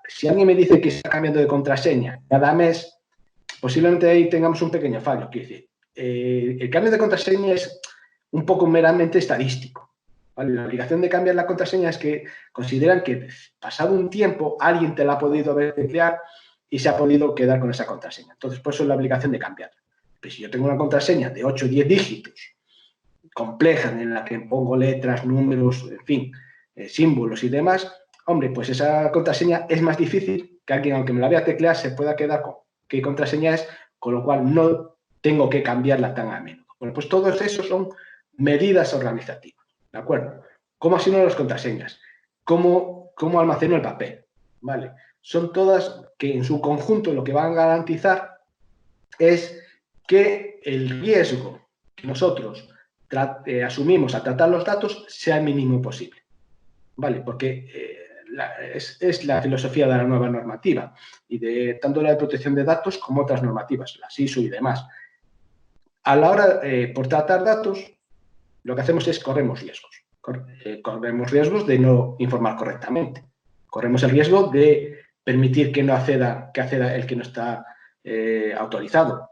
si alguien me dice que está cambiando de contraseña cada mes, posiblemente ahí tengamos un pequeño fallo. Quiero decir, el cambio de contraseña es un poco meramente estadístico, ¿vale? La obligación de cambiar la contraseña es que consideran que pasado un tiempo alguien te la ha podido emplear y se ha podido quedar con esa contraseña. Entonces, por eso es la obligación de cambiarla. Pero si yo tengo una contraseña de 8 o 10 dígitos, compleja, en la que pongo letras, números, en fin, símbolos y demás, hombre, pues esa contraseña es más difícil que alguien, aunque me la vea teclear, se pueda quedar con qué contraseña es, con lo cual no tengo que cambiarla tan a menudo. Bueno, pues todos esos son medidas organizativas, ¿de acuerdo? ¿Cómo asigno las contraseñas? ¿Cómo almaceno el papel? ¿Vale? Son todas que en su conjunto lo que van a garantizar es que el riesgo que nosotros asumimos al tratar los datos sea el mínimo posible, ¿vale? Porque es la filosofía de la nueva normativa y de tanto la de protección de datos como otras normativas, las ISO y demás. A la hora, por tratar datos, lo que hacemos es corremos riesgos. Corremos riesgos de no informar correctamente. Corremos el riesgo de permitir que acceda el que no está autorizado.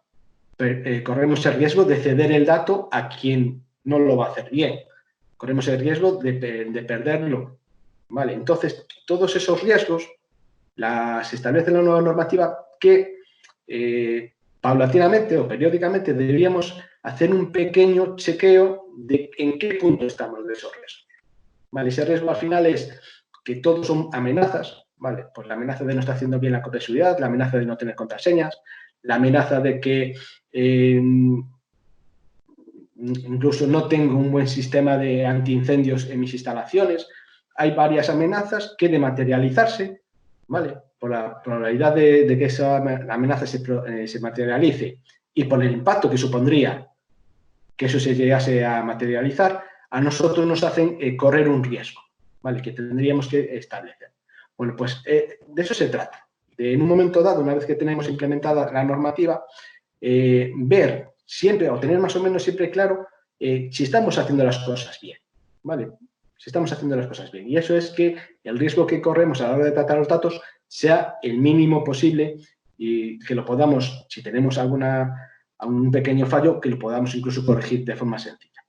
Corremos el riesgo de ceder el dato a quien no lo va a hacer bien. Corremos el riesgo de perderlo. ¿Vale? Entonces, todos esos riesgos se establece en la nueva normativa que paulatinamente o periódicamente deberíamos hacer un pequeño chequeo de en qué punto estamos de esos riesgos. ¿Vale? Ese riesgo al final es que todos son amenazas, ¿vale? Pues la amenaza de no estar haciendo bien la copia de seguridad, la amenaza de no tener contraseñas, la amenaza de que incluso no tengo un buen sistema de antiincendios en mis instalaciones. Hay varias amenazas que de materializarse, ¿vale? Por la probabilidad de que esa amenaza se materialice y por el impacto que supondría que eso se llegase a materializar, a nosotros nos hacen correr un riesgo, ¿vale? Que tendríamos que establecer. Bueno, pues de eso se trata. En un momento dado, una vez que tenemos implementada la normativa, ver siempre o tener más o menos siempre claro si estamos haciendo las cosas bien, ¿vale? Si estamos haciendo las cosas bien. Y eso es que el riesgo que corremos a la hora de tratar los datos sea el mínimo posible y que lo podamos, si tenemos algún pequeño fallo, que lo podamos incluso corregir de forma sencilla.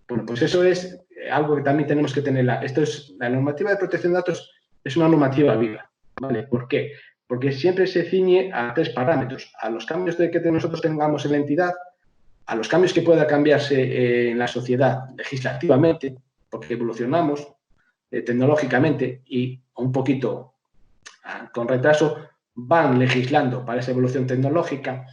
Bueno, pues eso es algo que también tenemos que tener. La normativa de protección de datos es una normativa viva, ¿vale? ¿Por qué? Porque siempre se ciñe a 3 parámetros, a los cambios que nosotros tengamos en la entidad, a los cambios que pueda cambiarse en la sociedad legislativamente, porque evolucionamos tecnológicamente y un poquito con retraso van legislando para esa evolución tecnológica,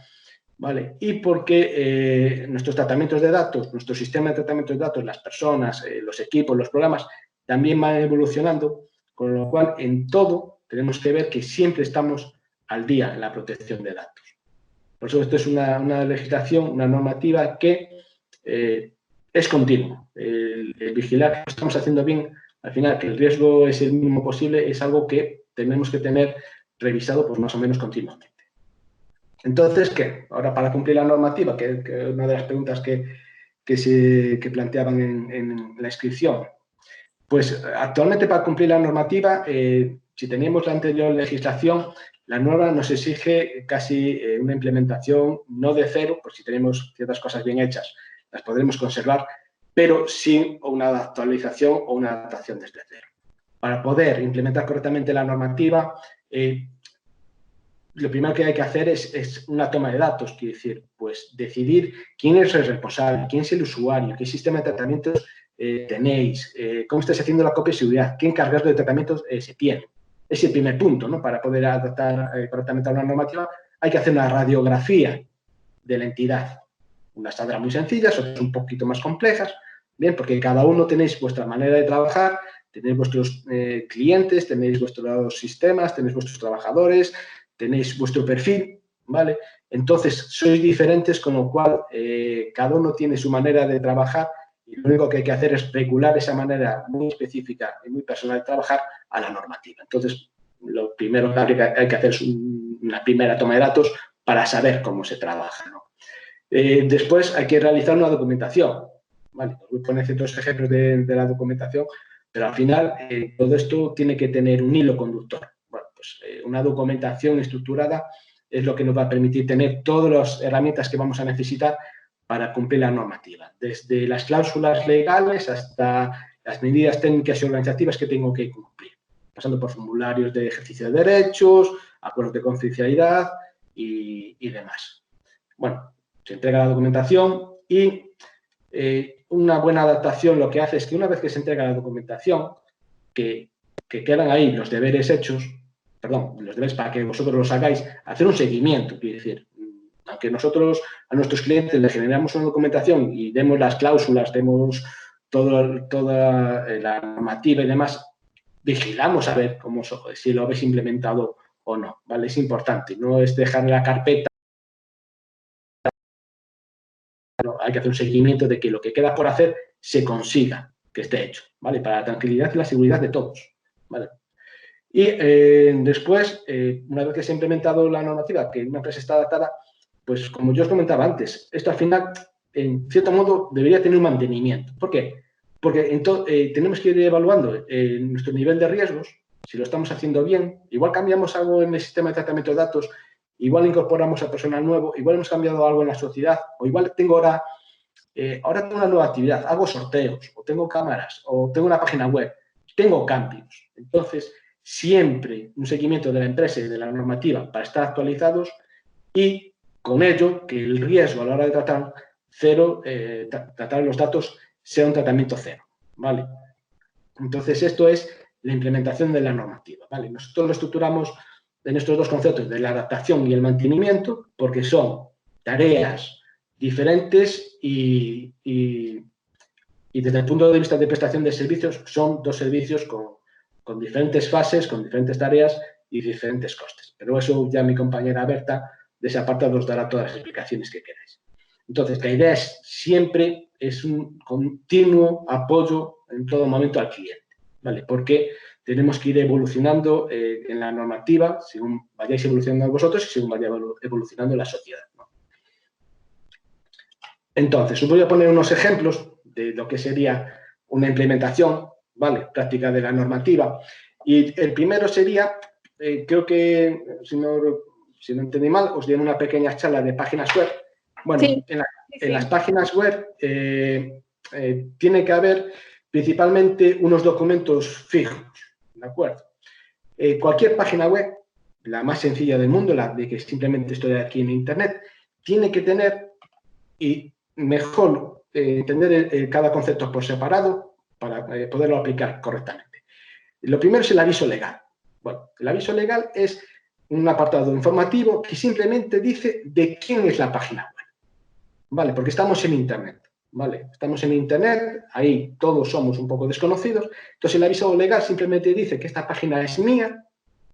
¿vale? Y porque nuestros tratamientos de datos, nuestro sistema de tratamiento de datos, las personas, los equipos, los programas, también van evolucionando, con lo cual en todo tenemos que ver que siempre estamos al día en la protección de datos. Por eso esto es una legislación, una normativa que es continua. El vigilar que lo estamos haciendo bien, al final que el riesgo es el mínimo posible, es algo que tenemos que tener revisado pues más o menos continuamente. Entonces, ¿qué? Ahora para cumplir la normativa, que es una de las preguntas que planteaban en la inscripción, pues actualmente para cumplir la normativa, si teníamos la anterior legislación, la nueva nos exige casi una implementación no de cero, por si tenemos ciertas cosas bien hechas, las podremos conservar, pero sin una actualización o una adaptación desde cero. Para poder implementar correctamente la normativa, lo primero que hay que hacer es una toma de datos, quiere decir, pues decidir quién es el responsable, quién es el usuario, qué sistema de tratamientos tenéis, cómo estáis haciendo la copia de seguridad, qué encargado de tratamientos se tiene. Es el primer punto, ¿no? Para poder adaptar correctamente a una normativa, hay que hacer una radiografía de la entidad. Unas saldrán muy sencillas, otras un poquito más complejas, bien, porque cada uno tenéis vuestra manera de trabajar, tenéis vuestros clientes, tenéis vuestros sistemas, tenéis vuestros trabajadores, tenéis vuestro perfil, ¿vale? Entonces, sois diferentes, con lo cual cada uno tiene su manera de trabajar y lo único que hay que hacer es regular esa manera muy específica y muy personal de trabajar a la normativa. Entonces, lo primero que hay que hacer es una primera toma de datos para saber cómo se trabaja, ¿no? Después hay que realizar una documentación, ¿vale? Os voy a poner ciertos ejemplos de la documentación, pero al final todo esto tiene que tener un hilo conductor. Bueno, pues una documentación estructurada es lo que nos va a permitir tener todas las herramientas que vamos a necesitar para cumplir la normativa, desde las cláusulas legales hasta las medidas técnicas y organizativas que tengo que cumplir, pasando por formularios de ejercicio de derechos, acuerdos de confidencialidad y demás. Bueno, se entrega la documentación y una buena adaptación lo que hace es que una vez que se entrega la documentación, que que quedan ahí los deberes hechos, perdón, los deberes para que vosotros los hagáis, hacer un seguimiento, quiere decir, aunque nosotros a nuestros clientes les generamos una documentación y demos las cláusulas, demos toda la normativa y demás, vigilamos a ver si lo habéis implementado o no, ¿vale? Es importante, no es dejar en la carpeta, no, hay que hacer un seguimiento de que lo que queda por hacer se consiga que esté hecho, ¿vale? Para la tranquilidad y la seguridad de todos, ¿vale? Y después, una vez que se ha implementado la normativa, que una empresa está adaptada, pues como yo os comentaba antes, esto al final, en cierto modo, debería tener un mantenimiento. ¿Por qué? Porque tenemos que ir evaluando nuestro nivel de riesgos, si lo estamos haciendo bien, igual cambiamos algo en el sistema de tratamiento de datos, igual incorporamos a personal nuevo, igual hemos cambiado algo en la sociedad, o igual tengo ahora tengo una nueva actividad, hago sorteos, o tengo cámaras, o tengo una página web, tengo cambios. Entonces, siempre un seguimiento de la empresa y de la normativa para estar actualizados y con ello que el riesgo a la hora de tratar tratar los datos sea un tratamiento cero, ¿vale? Entonces, esto es la implementación de la normativa, ¿vale? Nosotros lo estructuramos en estos dos conceptos de la adaptación y el mantenimiento porque son tareas diferentes y desde el punto de vista de prestación de servicios son dos servicios con diferentes fases, con diferentes tareas y diferentes costes. Pero eso ya mi compañera Berta de ese apartado os dará todas las explicaciones que queráis. Entonces, la idea siempre es un continuo apoyo en todo momento al cliente, ¿vale? Porque tenemos que ir evolucionando en la normativa según vayáis evolucionando vosotros y según vaya evolucionando la sociedad, ¿no? Entonces, os voy a poner unos ejemplos de lo que sería una implementación, ¿vale? Práctica de la normativa. Y el primero sería, creo que, si no entendí mal, os di una pequeña charla de páginas web. Bueno, sí, en las páginas web tiene que haber principalmente unos documentos fijos, ¿de acuerdo? Cualquier página web, la más sencilla del mundo, la de que simplemente estoy aquí en Internet, tiene que tener, y mejor entender cada concepto por separado para poderlo aplicar correctamente. Lo primero es el aviso legal. Bueno, el aviso legal es un apartado informativo que simplemente dice de quién es la página web, ¿vale? Porque estamos en Internet, ¿vale? Estamos en Internet, ahí todos somos un poco desconocidos, entonces el aviso legal simplemente dice que esta página es mía,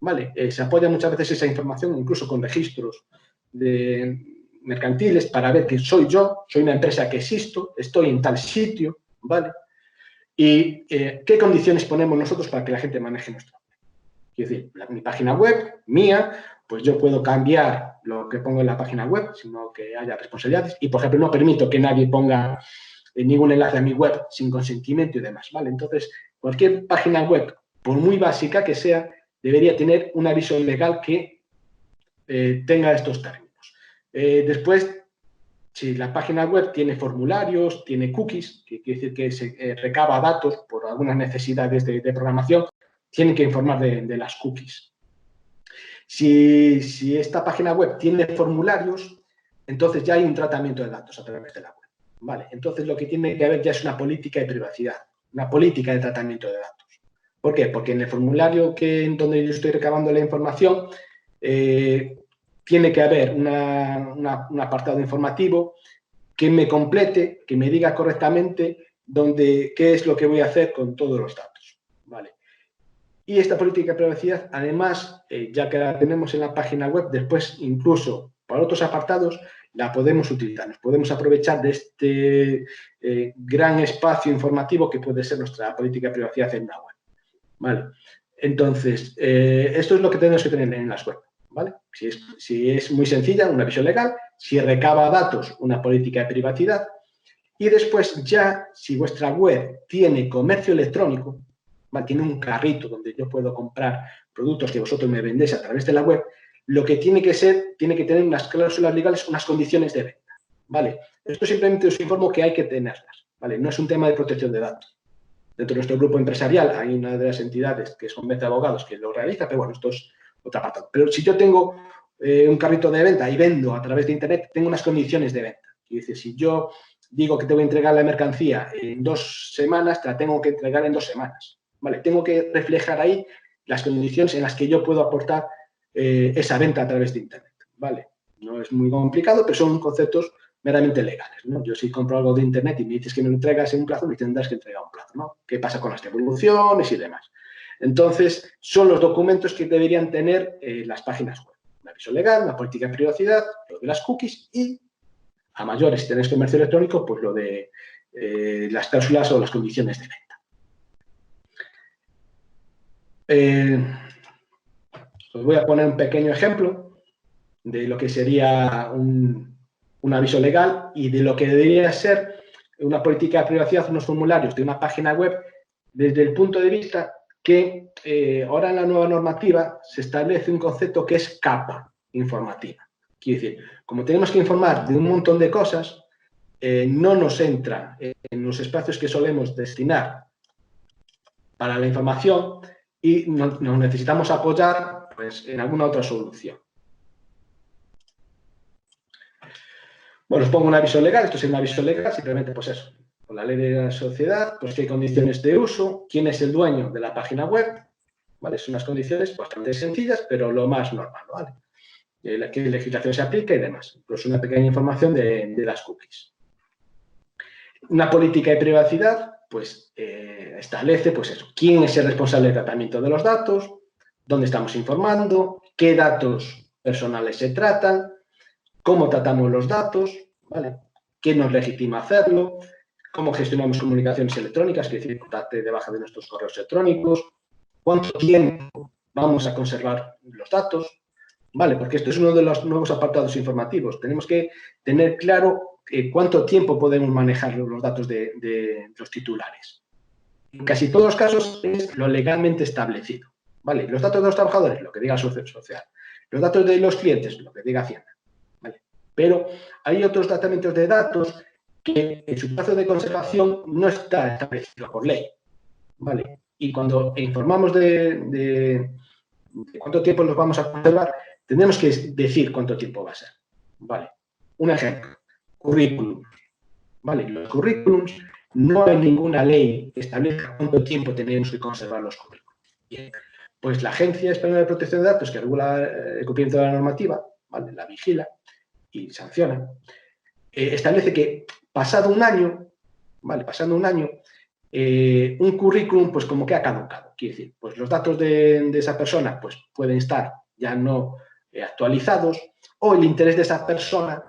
¿vale? Se apoya muchas veces esa información incluso con registros mercantiles para ver que soy yo, soy una empresa que existo, estoy en tal sitio, ¿vale? Y qué condiciones ponemos nosotros para que la gente maneje nuestra web. Quiero decir, mi página web, mía, pues yo puedo cambiar lo que pongo en la página web, sino que haya responsabilidades. Y, por ejemplo, no permito que nadie ponga ningún enlace a mi web sin consentimiento y demás, ¿vale? Entonces, cualquier página web, por muy básica que sea, debería tener un aviso legal que tenga estos términos. Después, si la página web tiene formularios, tiene cookies, que quiere decir que se recaba datos por algunas necesidades de programación, tienen que informar de las cookies. Si esta página web tiene formularios, entonces ya hay un tratamiento de datos a través de la web, ¿vale? Entonces lo que tiene que haber ya es una política de privacidad, una política de tratamiento de datos. ¿Por qué? Porque en el formulario en donde yo estoy recabando la información, tiene que haber un apartado informativo que me complete, que me diga correctamente qué es lo que voy a hacer con todos los datos, ¿vale? Y esta política de privacidad, además, ya que la tenemos en la página web, después incluso para otros apartados la podemos utilizar. Nos podemos aprovechar de este gran espacio informativo que puede ser nuestra política de privacidad en la web, ¿vale? Entonces, esto es lo que tenemos que tener en las web, ¿vale? Si es muy sencilla, un aviso legal. Si recaba datos, una política de privacidad. Y después ya, si vuestra web tiene comercio electrónico, tiene un carrito donde yo puedo comprar productos que vosotros me vendéis a través de la web, lo que tiene que tener unas cláusulas legales, unas condiciones de venta, ¿vale? Esto simplemente os informo que hay que tenerlas, ¿vale? No es un tema de protección de datos. Dentro de nuestro grupo empresarial hay una de las entidades que es Convence de Abogados que lo realiza, pero bueno, esto es otra parte. Pero si yo tengo un carrito de venta y vendo a través de Internet, tengo unas condiciones de venta. Es decir, si yo digo que te voy a entregar la mercancía en 2 semanas, te la tengo que entregar en 2 semanas. ¿vale? Tengo que reflejar ahí las condiciones en las que yo puedo aportar esa venta a través de Internet, ¿vale? No es muy complicado, pero son conceptos meramente legales, ¿no? Yo si compro algo de Internet y me dices que me lo entregas en un plazo, me tendrás que entregar un plazo, ¿no? ¿Qué pasa con las devoluciones y demás? Entonces, son los documentos que deberían tener las páginas web. Un aviso legal, una política de privacidad, lo de las cookies y, a mayores, si tenéis comercio electrónico, pues lo de las cláusulas o las condiciones de venta. Os voy a poner un pequeño ejemplo de lo que sería un aviso legal y de lo que debería ser una política de privacidad, unos formularios de una página web, desde el punto de vista que ahora en la nueva normativa se establece un concepto que es capa informativa. Quiere decir, como tenemos que informar de un montón de cosas, no nos entra en los espacios que solemos destinar para la información y nos necesitamos apoyar pues, en alguna otra solución. Bueno, os pongo un aviso legal. Esto es un aviso legal, simplemente pues eso. Con la ley de la sociedad, pues qué condiciones de uso, quién es el dueño de la página web, ¿vale? Son unas condiciones bastante sencillas, pero lo más normal, ¿vale? Qué legislación se aplica y demás. Incluso una pequeña información de las cookies. Una política de privacidad, pues establece, pues eso, quién es el responsable del tratamiento de los datos, dónde estamos informando, qué datos personales se tratan, cómo tratamos los datos, ¿vale? ¿Qué nos legitima hacerlo? ¿Cómo gestionamos comunicaciones electrónicas? Es decir, date de baja de nuestros correos electrónicos. ¿Cuánto tiempo vamos a conservar los datos? ¿Vale? Porque esto es uno de los nuevos apartados informativos. Tenemos que tener claro cuánto tiempo podemos manejar los datos de los titulares. En casi todos los casos es lo legalmente establecido, ¿vale? Los datos de los trabajadores, lo que diga la Seguridad Social. Los datos de los clientes, lo que diga Hacienda. Pero hay otros tratamientos de datos que en su plazo de conservación no está establecido por ley, ¿vale? Y cuando informamos de cuánto tiempo los vamos a conservar, tenemos que decir cuánto tiempo va a ser, ¿vale? Un ejemplo, currículums, ¿vale? Los currículums, no hay ninguna ley que establezca cuánto tiempo tenemos que conservar los currículums. Bien, pues la Agencia Española de Protección de Datos, que regula el cumplimiento de la normativa, ¿vale? La vigila y sanciona, establece que pasado un año, ¿vale? Pasando un año, un currículum pues como que ha caducado. Quiere decir, pues los datos de esa persona pues pueden estar ya no actualizados o el interés de esa persona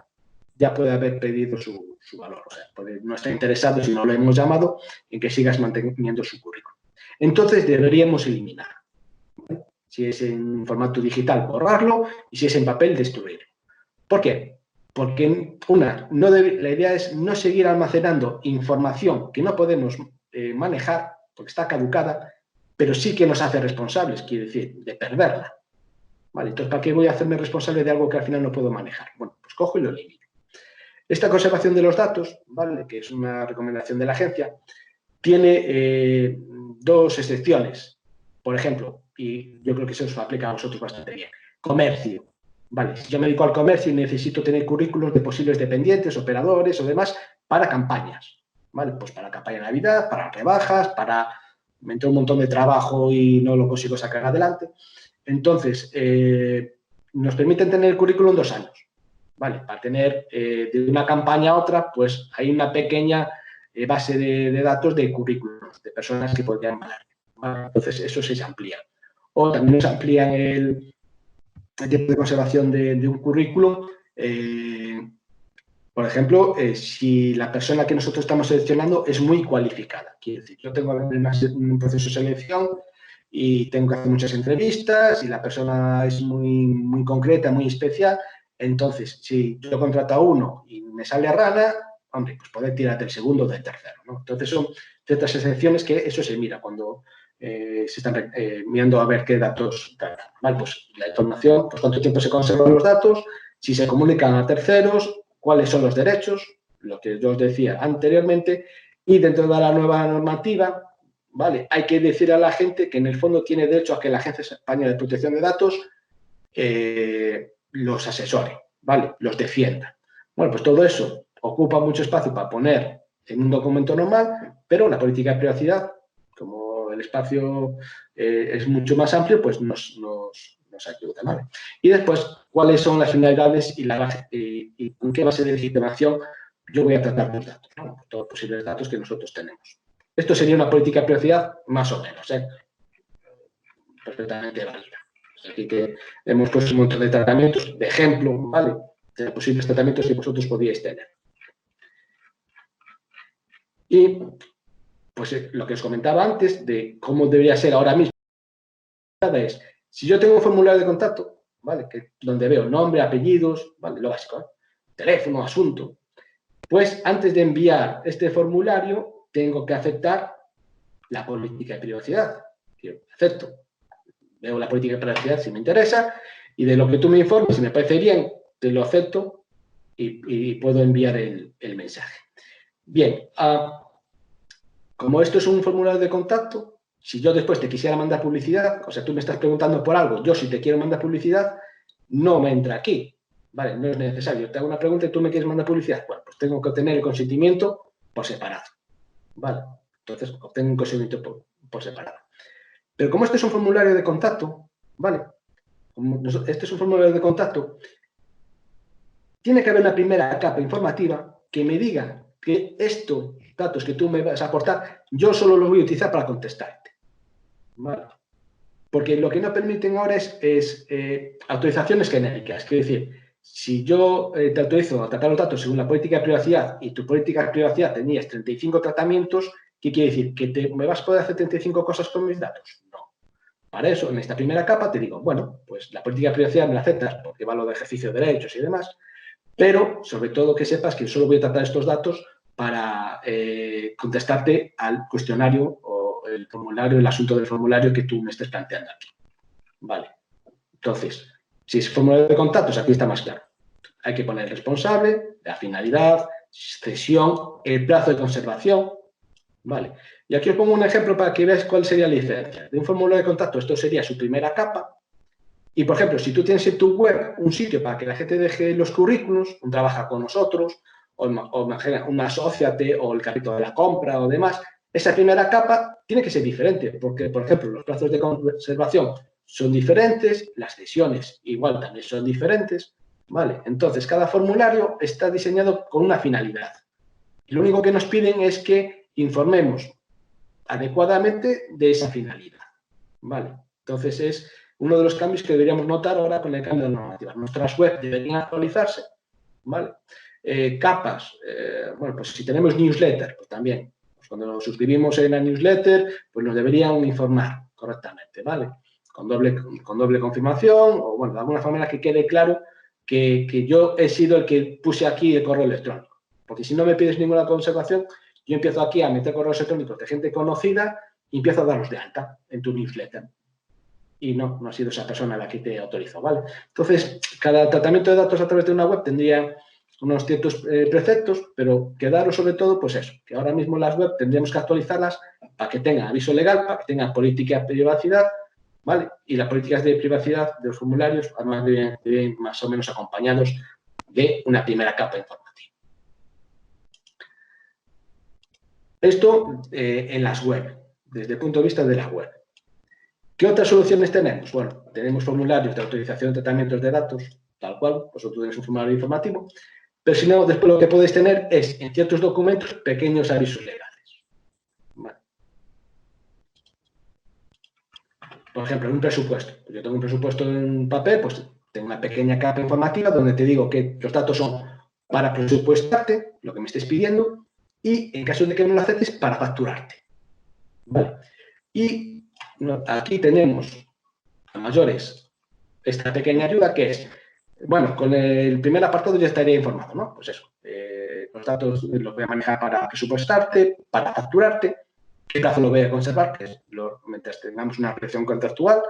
ya puede haber perdido su valor. O sea, puede no estar interesado, si no lo hemos llamado, en que sigas manteniendo su currículum. Entonces deberíamos eliminar. ¿Vale? Si es en formato digital, borrarlo y si es en papel, destruirlo. ¿Por qué? Porque la idea es no seguir almacenando información que no podemos manejar, porque está caducada, pero sí que nos hace responsables, quiere decir, de perderla. ¿Vale? Entonces, ¿para qué voy a hacerme responsable de algo que al final no puedo manejar? Bueno, pues cojo y lo elimino. Esta conservación de los datos, ¿vale? Que es una recomendación de la agencia, tiene dos excepciones. Por ejemplo, y yo creo que eso os aplica a vosotros bastante bien, comercio. Vale, si yo me dedico al comercio y necesito tener currículos de posibles dependientes, operadores o demás para campañas, ¿vale? Pues para campaña de Navidad, para rebajas, para... Me entró un montón de trabajo y no lo consigo sacar adelante. Entonces, nos permiten tener el currículum 2 años, ¿vale? Para tener de una campaña a otra, pues hay una pequeña base de datos de currículos, de personas que podrían mandar, ¿vale? Entonces, eso se amplía. O también se amplía el tiempo de conservación de un currículum. Por ejemplo, si la persona que nosotros estamos seleccionando es muy cualificada. Quiere decir, yo tengo un proceso de selección y tengo que hacer muchas entrevistas y la persona es muy concreta, muy especial. Entonces, si yo contrato a uno y me sale a rana, hombre, pues poder tirar del segundo o del tercero, ¿no? Entonces, son ciertas excepciones que eso se mira cuando se están mirando a ver qué datos tratan. Vale, pues la información, pues cuánto tiempo se conservan los datos, si se comunican a terceros, cuáles son los derechos, lo que yo os decía anteriormente, y dentro de la nueva normativa, ¿vale? Hay que decir a la gente que en el fondo tiene derecho a que la Agencia Española de Protección de Datos los asesore, ¿vale? Los defienda. Bueno, pues todo eso ocupa mucho espacio para poner en un documento normal, pero la política de privacidad, como el espacio es mucho más amplio, pues nos ayuda, ¿vale? Y después, ¿cuáles son las finalidades y con qué base de legitimación yo voy a tratar los datos, ¿no? Todos los posibles datos que nosotros tenemos. Esto sería una política de privacidad más o menos, perfectamente válida. Aquí que hemos puesto un montón de tratamientos, de ejemplo, ¿vale? De posibles tratamientos que vosotros podíais tener. Y, pues, lo que os comentaba antes de cómo debería ser ahora mismo es, si yo tengo un formulario de contacto, ¿vale? Donde veo nombre, apellidos, ¿vale? Lo básico, teléfono, asunto. Pues antes de enviar este formulario, tengo que aceptar la política de privacidad. Yo acepto. Veo la política de privacidad si me interesa y de lo que tú me informes, si me parece bien, te lo acepto y puedo enviar el mensaje. Bien, como esto es un formulario de contacto, si yo después te quisiera mandar publicidad, o sea, tú me estás preguntando por algo, yo si te quiero mandar publicidad, no me entra aquí, ¿vale? No es necesario. Te hago una pregunta y tú me quieres mandar publicidad. Bueno, pues tengo que obtener el consentimiento por separado, ¿vale? Entonces, obtengo un consentimiento por separado. Pero como este es un formulario de contacto, ¿vale? Como este es un formulario de contacto, tiene que haber una primera capa informativa que me diga que estos datos que tú me vas a aportar, yo solo los voy a utilizar para contestarte, ¿vale? Porque lo que no permiten ahora es autorizaciones genéricas. Quiero decir, si yo te autorizo a tratar los datos según la política de privacidad y tu política de privacidad tenías 35 tratamientos, ¿qué quiere decir? ¿Que me vas a poder hacer 35 cosas con mis datos? No. Para eso, en esta primera capa te digo, bueno, pues la política de privacidad me la aceptas porque va lo de ejercicio de derechos y demás, pero sobre todo que sepas que solo voy a tratar estos datos para contestarte al cuestionario o el formulario, el asunto del formulario que tú me estés planteando aquí. Vale. Entonces, si es formulario de contactos, aquí está más claro. Hay que poner el responsable, la finalidad, cesión, el plazo de conservación. Vale. Y aquí os pongo un ejemplo para que veáis cuál sería la diferencia. De un formulario de contacto, esto sería su primera capa. Y, por ejemplo, si tú tienes en tu web un sitio para que la gente deje los currículos, un trabaja con nosotros, o un asóciate, o el carrito de la compra, o demás, esa primera capa tiene que ser diferente, porque, por ejemplo, los plazos de conservación son diferentes, las cesiones igual también son diferentes, ¿vale? Entonces, cada formulario está diseñado con una finalidad. Y lo único que nos piden es que informemos adecuadamente de esa finalidad, ¿vale? Entonces, es uno de los cambios que deberíamos notar ahora con el cambio de normativa. Nuestras webs deberían actualizarse, ¿vale? Capas, bueno, pues si tenemos newsletter, pues también, pues cuando nos suscribimos en la newsletter, pues nos deberían informar correctamente, ¿vale? Con doble confirmación, o bueno, de alguna manera que quede claro que yo he sido el que puse aquí el correo electrónico. Porque si no me pides ninguna conservación, yo empiezo aquí a meter correos electrónicos de gente conocida y empiezo a darlos de alta en tu newsletter. Y no ha sido esa persona la que te autorizó, ¿vale? Entonces, cada tratamiento de datos a través de una web tendría unos ciertos preceptos, pero quedaros sobre todo, pues eso, que ahora mismo las web tendríamos que actualizarlas para que tengan aviso legal, para que tengan política de privacidad, ¿vale? Y las políticas de privacidad de los formularios, además, deben más o menos acompañados de una primera capa informativa. Esto en las web, desde el punto de vista de la web. ¿Qué otras soluciones tenemos? Bueno, tenemos formularios de autorización de tratamientos de datos, tal cual, vosotros tenéis un formulario informativo, pero si no, después lo que podéis tener es, en ciertos documentos, pequeños avisos legales. Vale. Por ejemplo, en un presupuesto. Yo tengo un presupuesto en papel, pues tengo una pequeña capa informativa donde te digo que los datos son para presupuestarte, lo que me estés pidiendo, y en caso de que no lo aceptes, para facturarte. Vale. Y aquí tenemos a mayores esta pequeña ayuda que es, bueno, con el primer apartado ya estaría informado, ¿no? Pues eso, los datos los voy a manejar para presupuestarte, para facturarte, qué plazo lo voy a conservar, que es mientras tengamos una relación contractual,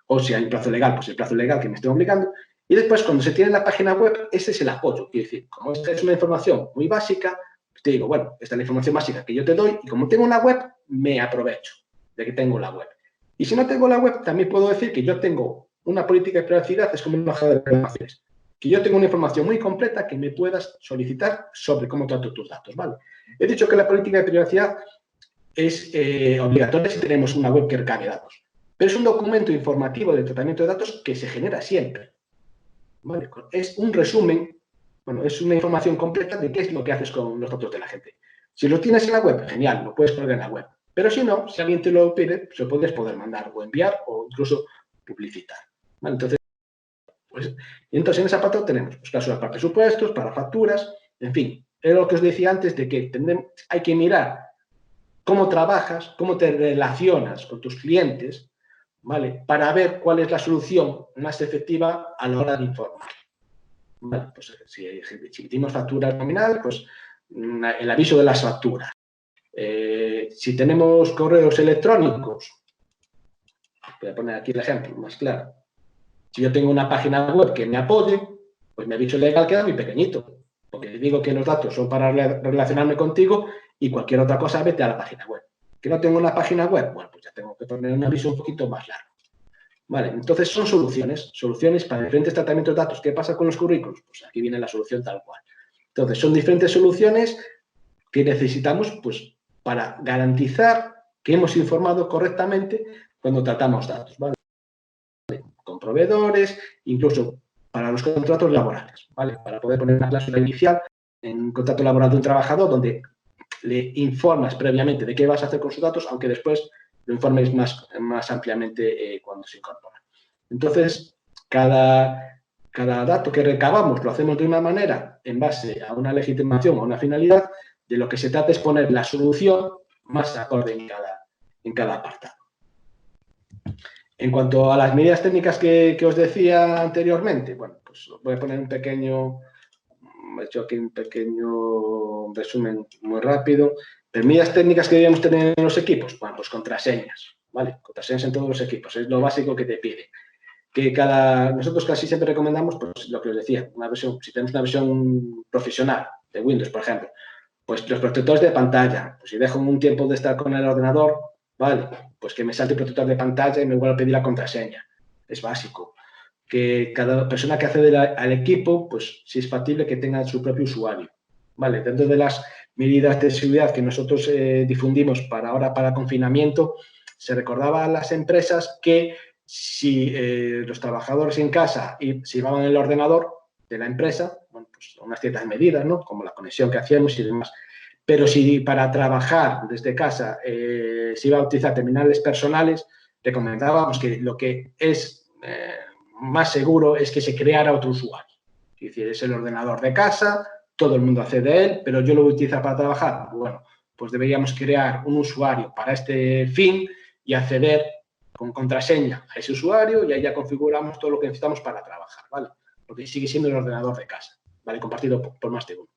o si hay un plazo legal, pues el plazo legal que me esté obligando. Y después, cuando se tiene la página web, ese es el apoyo. Quiero decir, como esta es una información muy básica, te digo, bueno, esta es la información básica que yo te doy y como tengo una web, me aprovecho de que tengo la web. Y si no tengo la web, también puedo decir que yo tengo una política de privacidad, es como una hoja de reclamaciones, que yo tengo una información muy completa que me puedas solicitar sobre cómo trato tus datos, ¿vale? He dicho que la política de privacidad es obligatoria si tenemos una web que recabe datos. Pero es un documento informativo de tratamiento de datos que se genera siempre. ¿Vale? Es un resumen, bueno, es una información completa de qué es lo que haces con los datos de la gente. Si lo tienes en la web, genial, lo puedes poner en la web. Pero si no, si alguien te lo pide, se puedes poder mandar o enviar o incluso publicitar. ¿Vale? Entonces en ese apartado tenemos pues, cláusulas para presupuestos, para facturas, en fin. Es lo que os decía antes de que hay que mirar cómo trabajas, cómo te relacionas con tus clientes, ¿vale? Para ver cuál es la solución más efectiva a la hora de informar. ¿Vale? Pues si emitimos facturas nominales, pues el aviso de las facturas. Si tenemos correos electrónicos, voy a poner aquí el ejemplo más claro. Si yo tengo una página web que me apoye, pues mi aviso legal queda muy pequeñito, porque digo que los datos son para relacionarme contigo y cualquier otra cosa vete a la página web. ¿Que no tengo una página web? Bueno, pues ya tengo que poner un aviso un poquito más largo. Vale, entonces son soluciones para diferentes tratamientos de datos. ¿Qué pasa con los currículos? Pues aquí viene la solución tal cual. Entonces, son diferentes soluciones que necesitamos pues, para garantizar que hemos informado correctamente cuando tratamos datos, ¿vale? Con proveedores, incluso para los contratos laborales, ¿vale? Para poder poner una cláusula inicial en un contrato laboral de un trabajador donde le informas previamente de qué vas a hacer con sus datos, aunque después lo informes más ampliamente cuando se incorpora. Entonces, cada dato que recabamos lo hacemos de una manera en base a una legitimación o una finalidad. De lo que se trata es poner la solución más acorde en cada apartado. En cuanto a las medidas técnicas que os decía anteriormente, bueno, pues voy a poner un pequeño, he hecho aquí un pequeño resumen muy rápido. Las medidas técnicas que debemos tener en los equipos, bueno, pues contraseñas, ¿vale? Contraseñas en todos los equipos, es lo básico que te pide. Nosotros casi siempre recomendamos, pues lo que os decía, si tenemos una versión profesional de Windows, por ejemplo, pues los protectores de pantalla, pues si dejo un tiempo de estar con el ordenador, vale, pues que me salte el protector de pantalla y me vuelva a pedir la contraseña. Es básico. Que cada persona que accede al equipo, pues si es factible que tenga su propio usuario. Vale, dentro de las medidas de seguridad que nosotros difundimos para confinamiento, se recordaba a las empresas que si los trabajadores en casa se llevaban el ordenador de la empresa, bueno, pues unas ciertas medidas, ¿no? Como la conexión que hacíamos y demás. Pero si para trabajar desde casa se iba a utilizar terminales personales, recomendábamos que lo que es más seguro es que se creara otro usuario. Es decir, es el ordenador de casa, todo el mundo accede a él, pero yo lo voy a utilizar para trabajar. Bueno, pues deberíamos crear un usuario para este fin y acceder con contraseña a ese usuario y ahí ya configuramos todo lo que necesitamos para trabajar, ¿vale? Porque sigue siendo el ordenador de casa, ¿vale? Compartido por más de uno,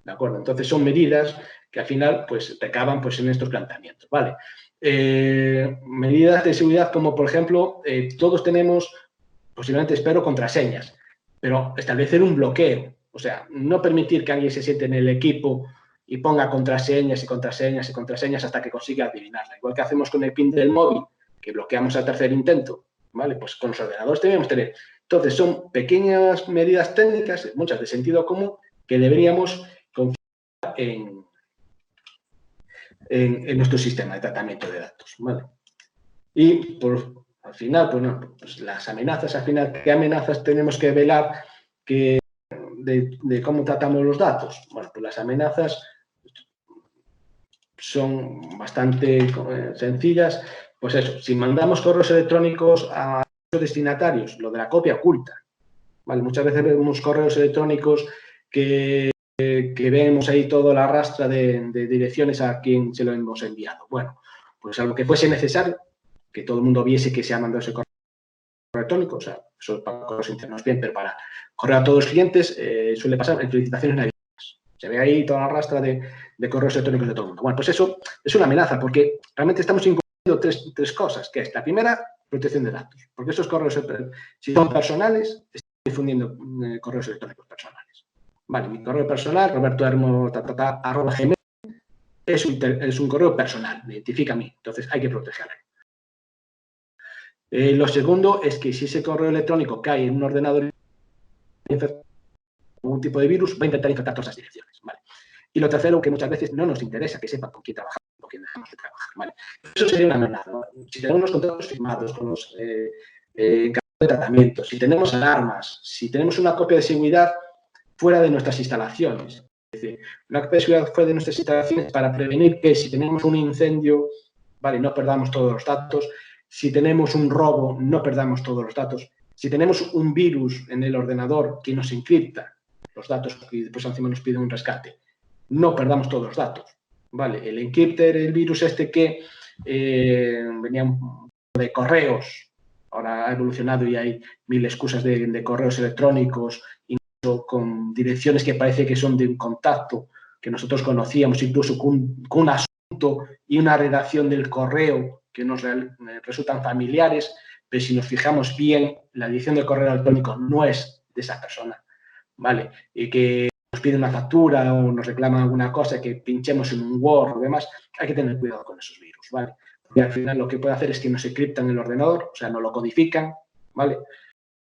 ¿de acuerdo? Entonces son medidas que al final pues recaban pues en estos planteamientos, ¿vale? Medidas de seguridad como, por ejemplo, todos tenemos, posiblemente espero, contraseñas, pero establecer un bloqueo, o sea, no permitir que alguien se siente en el equipo y ponga contraseñas y contraseñas y contraseñas hasta que consiga adivinarla. Igual que hacemos con el PIN del móvil, que bloqueamos al tercer intento, ¿vale? Pues con los ordenadores debemos tener. Entonces, son pequeñas medidas técnicas, muchas de sentido común, que deberíamos confiar en nuestro sistema de tratamiento de datos, ¿vale? Y al final, pues, no, pues las amenazas, al final, ¿qué amenazas tenemos que velar de cómo tratamos los datos? Bueno, pues las amenazas son bastante sencillas. Pues eso, si mandamos correos electrónicos a los destinatarios, lo de la copia oculta, ¿vale? Muchas veces vemos correos electrónicos que vemos ahí toda la rastra de direcciones a quien se lo hemos enviado. Bueno, pues algo que fuese necesario, que todo el mundo viese que se ha mandado ese correo electrónico, o sea, eso para correos internos bien, pero para correo a todos los clientes suele pasar en felicitaciones navideñas. Se ve ahí toda la rastra de correos electrónicos de todo el mundo. Bueno, pues eso es una amenaza, porque realmente estamos incumpliendo tres cosas, que es la primera, protección de datos, porque esos correos, si son personales, están difundiendo correos electrónicos personales. Vale, mi correo personal, robertohermo@gmail, es un correo personal, me identifica a mí, entonces hay que protegerlo. Lo segundo es que si ese correo electrónico cae en un ordenador algún tipo de virus, va a intentar infectar todas las direcciones, ¿vale? Y lo tercero, que muchas veces no nos interesa que sepan con quién trabajamos o quién dejamos de trabajar. ¿Vale? Eso sería una amenaza, ¿no? Si tenemos los contratos firmados con los encargados de tratamiento, si tenemos alarmas, si tenemos una copia de seguridad fuera de nuestras instalaciones, es decir, una copia de seguridad fuera de nuestras instalaciones para prevenir que si tenemos un incendio, vale, no perdamos todos los datos, si tenemos un robo, no perdamos todos los datos, si tenemos un virus en el ordenador que nos encripta los datos y después encima nos pide un rescate, no perdamos todos los datos, ¿vale? El encrypter, el virus este que venía de correos, ahora ha evolucionado y hay mil excusas de correos electrónicos, incluso con direcciones que parece que son de un contacto que nosotros conocíamos, incluso con un asunto y una redacción del correo que nos resultan familiares, pero si nos fijamos bien, la dirección del correo electrónico no es de esa persona, ¿vale? Y que nos pide una factura o nos reclama alguna cosa que pinchemos en un Word o demás, hay que tener cuidado con esos virus, ¿vale? Porque al final lo que puede hacer es que nos encriptan el ordenador, o sea, nos lo codifican, ¿vale?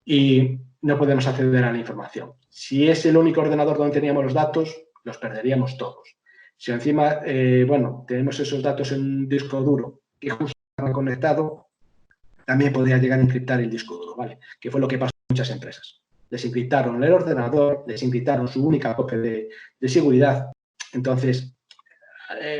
Y no podemos acceder a la información. Si es el único ordenador donde teníamos los datos, los perderíamos todos. Si encima, bueno, tenemos esos datos en un disco duro y justo estaba conectado, también podría llegar a encriptar el disco duro, ¿vale? Que fue lo que pasó en muchas empresas. Les encriptaron el ordenador, les encriptaron su única copia de seguridad. Entonces,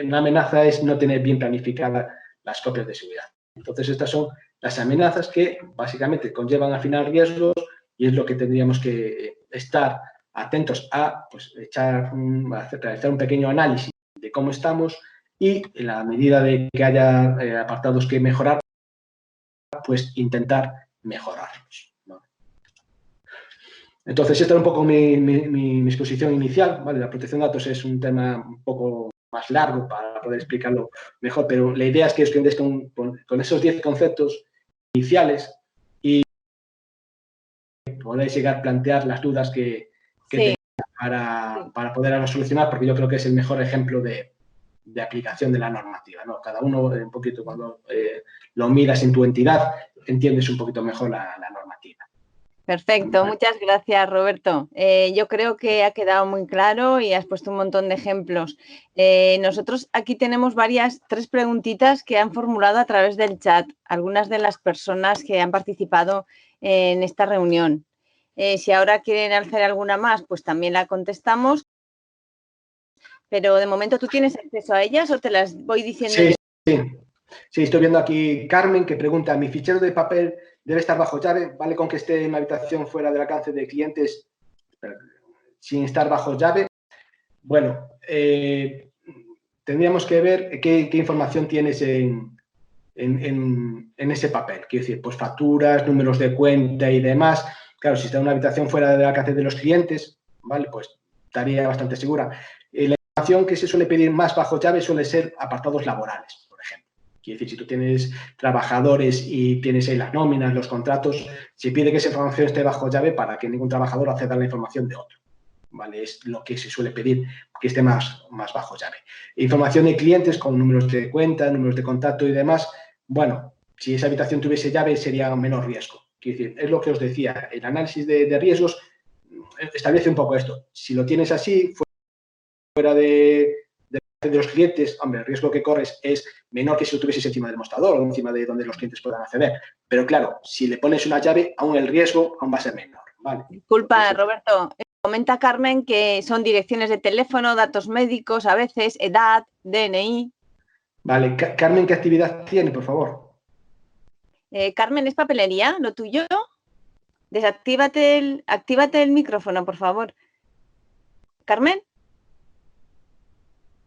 una amenaza es no tener bien planificadas las copias de seguridad. Entonces, estas son las amenazas que básicamente conllevan al final riesgos y es lo que tendríamos que estar atentos a, pues, realizar un pequeño análisis de cómo estamos y en la medida de que haya apartados que mejorar, pues intentar mejorarlos, ¿no? Entonces, esta era un poco mi exposición inicial, ¿vale? La protección de datos es un tema un poco más largo para poder explicarlo mejor, pero la idea es que os quedéis con esos 10 conceptos iniciales y podáis llegar a plantear las dudas que tengáis para poder solucionar, porque yo creo que es el mejor ejemplo de aplicación de la normativa, ¿no? Cada uno un poquito cuando lo miras en tu entidad, entiendes un poquito mejor la normativa. Perfecto, muchas gracias, Roberto. Yo creo que ha quedado muy claro y has puesto un montón de ejemplos. Nosotros aquí tenemos tres preguntitas que han formulado a través del chat algunas de las personas que han participado en esta reunión. Si ahora quieren hacer alguna más, pues también la contestamos. Pero de momento, ¿tú tienes acceso a ellas o te las voy diciendo yo? Sí, estoy viendo aquí Carmen que pregunta, ¿mi fichero de papel debe estar bajo llave? ¿Vale con que esté en una habitación fuera del alcance de clientes sin estar bajo llave? Bueno, tendríamos que ver qué información tienes en ese papel. Quiero decir, pues facturas, números de cuenta y demás. Claro, si está en una habitación fuera del alcance de los clientes, ¿vale? Pues estaría bastante segura. La información que se suele pedir más bajo llave suele ser apartados laborales, por ejemplo. Quiere decir, si tú tienes trabajadores y tienes ahí las nóminas, los contratos, se pide que esa información esté bajo llave para que ningún trabajador acceda a la información de otro, ¿vale? Es lo que se suele pedir, que esté más bajo llave. Información de clientes con números de cuenta, números de contacto y demás, bueno, si esa habitación tuviese llave sería menor riesgo. Quiero decir, es lo que os decía, el análisis de riesgos establece un poco esto. Si lo tienes así, fuera de los clientes, hombre, el riesgo que corres es menor que si lo tuvieses encima del mostrador o encima de donde los clientes puedan acceder. Pero claro, si le pones una llave, aún el riesgo aún va a ser menor, ¿vale? Disculpa, Roberto. Comenta Carmen que son direcciones de teléfono, datos médicos, a veces, edad, DNI. Vale, Carmen, ¿qué actividad tiene, por favor? Carmen, ¿es papelería lo tuyo? Actívate el micrófono, por favor. ¿Carmen?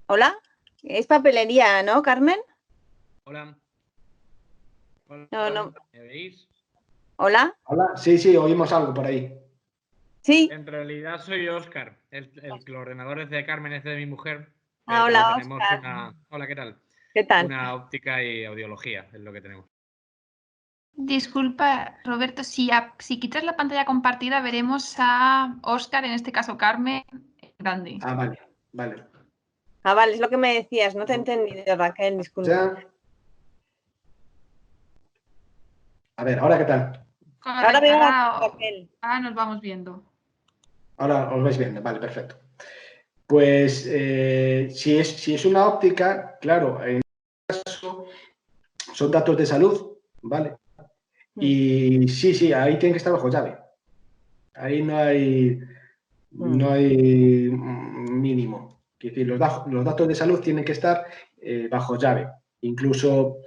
¿Hola? Es papelería, ¿no, Carmen? Hola. No. ¿Me veis? ¿Hola? Hola, sí, oímos algo por ahí. Sí. En realidad soy Óscar. El ordenador es de Carmen, es de mi mujer. Hola, tenemos Óscar. Hola, ¿qué tal? ¿Qué tal? Una óptica y audiología es lo que tenemos. Disculpa, Roberto, si quitas la pantalla compartida veremos a Óscar, en este caso Carmen, grande. Vale. Vale, es lo que me decías, no te he entendido, Raquel, disculpa. A ver, ¿ahora qué tal? Ahora veo a Raquel. Ahora nos vamos viendo. Ahora os vais viendo, vale, perfecto. Pues si es una óptica, claro, en este caso son datos de salud, ¿vale? Y sí, ahí tienen que estar bajo llave. Ahí no hay mínimo. Es decir, los datos de salud tienen que estar bajo llave. Incluso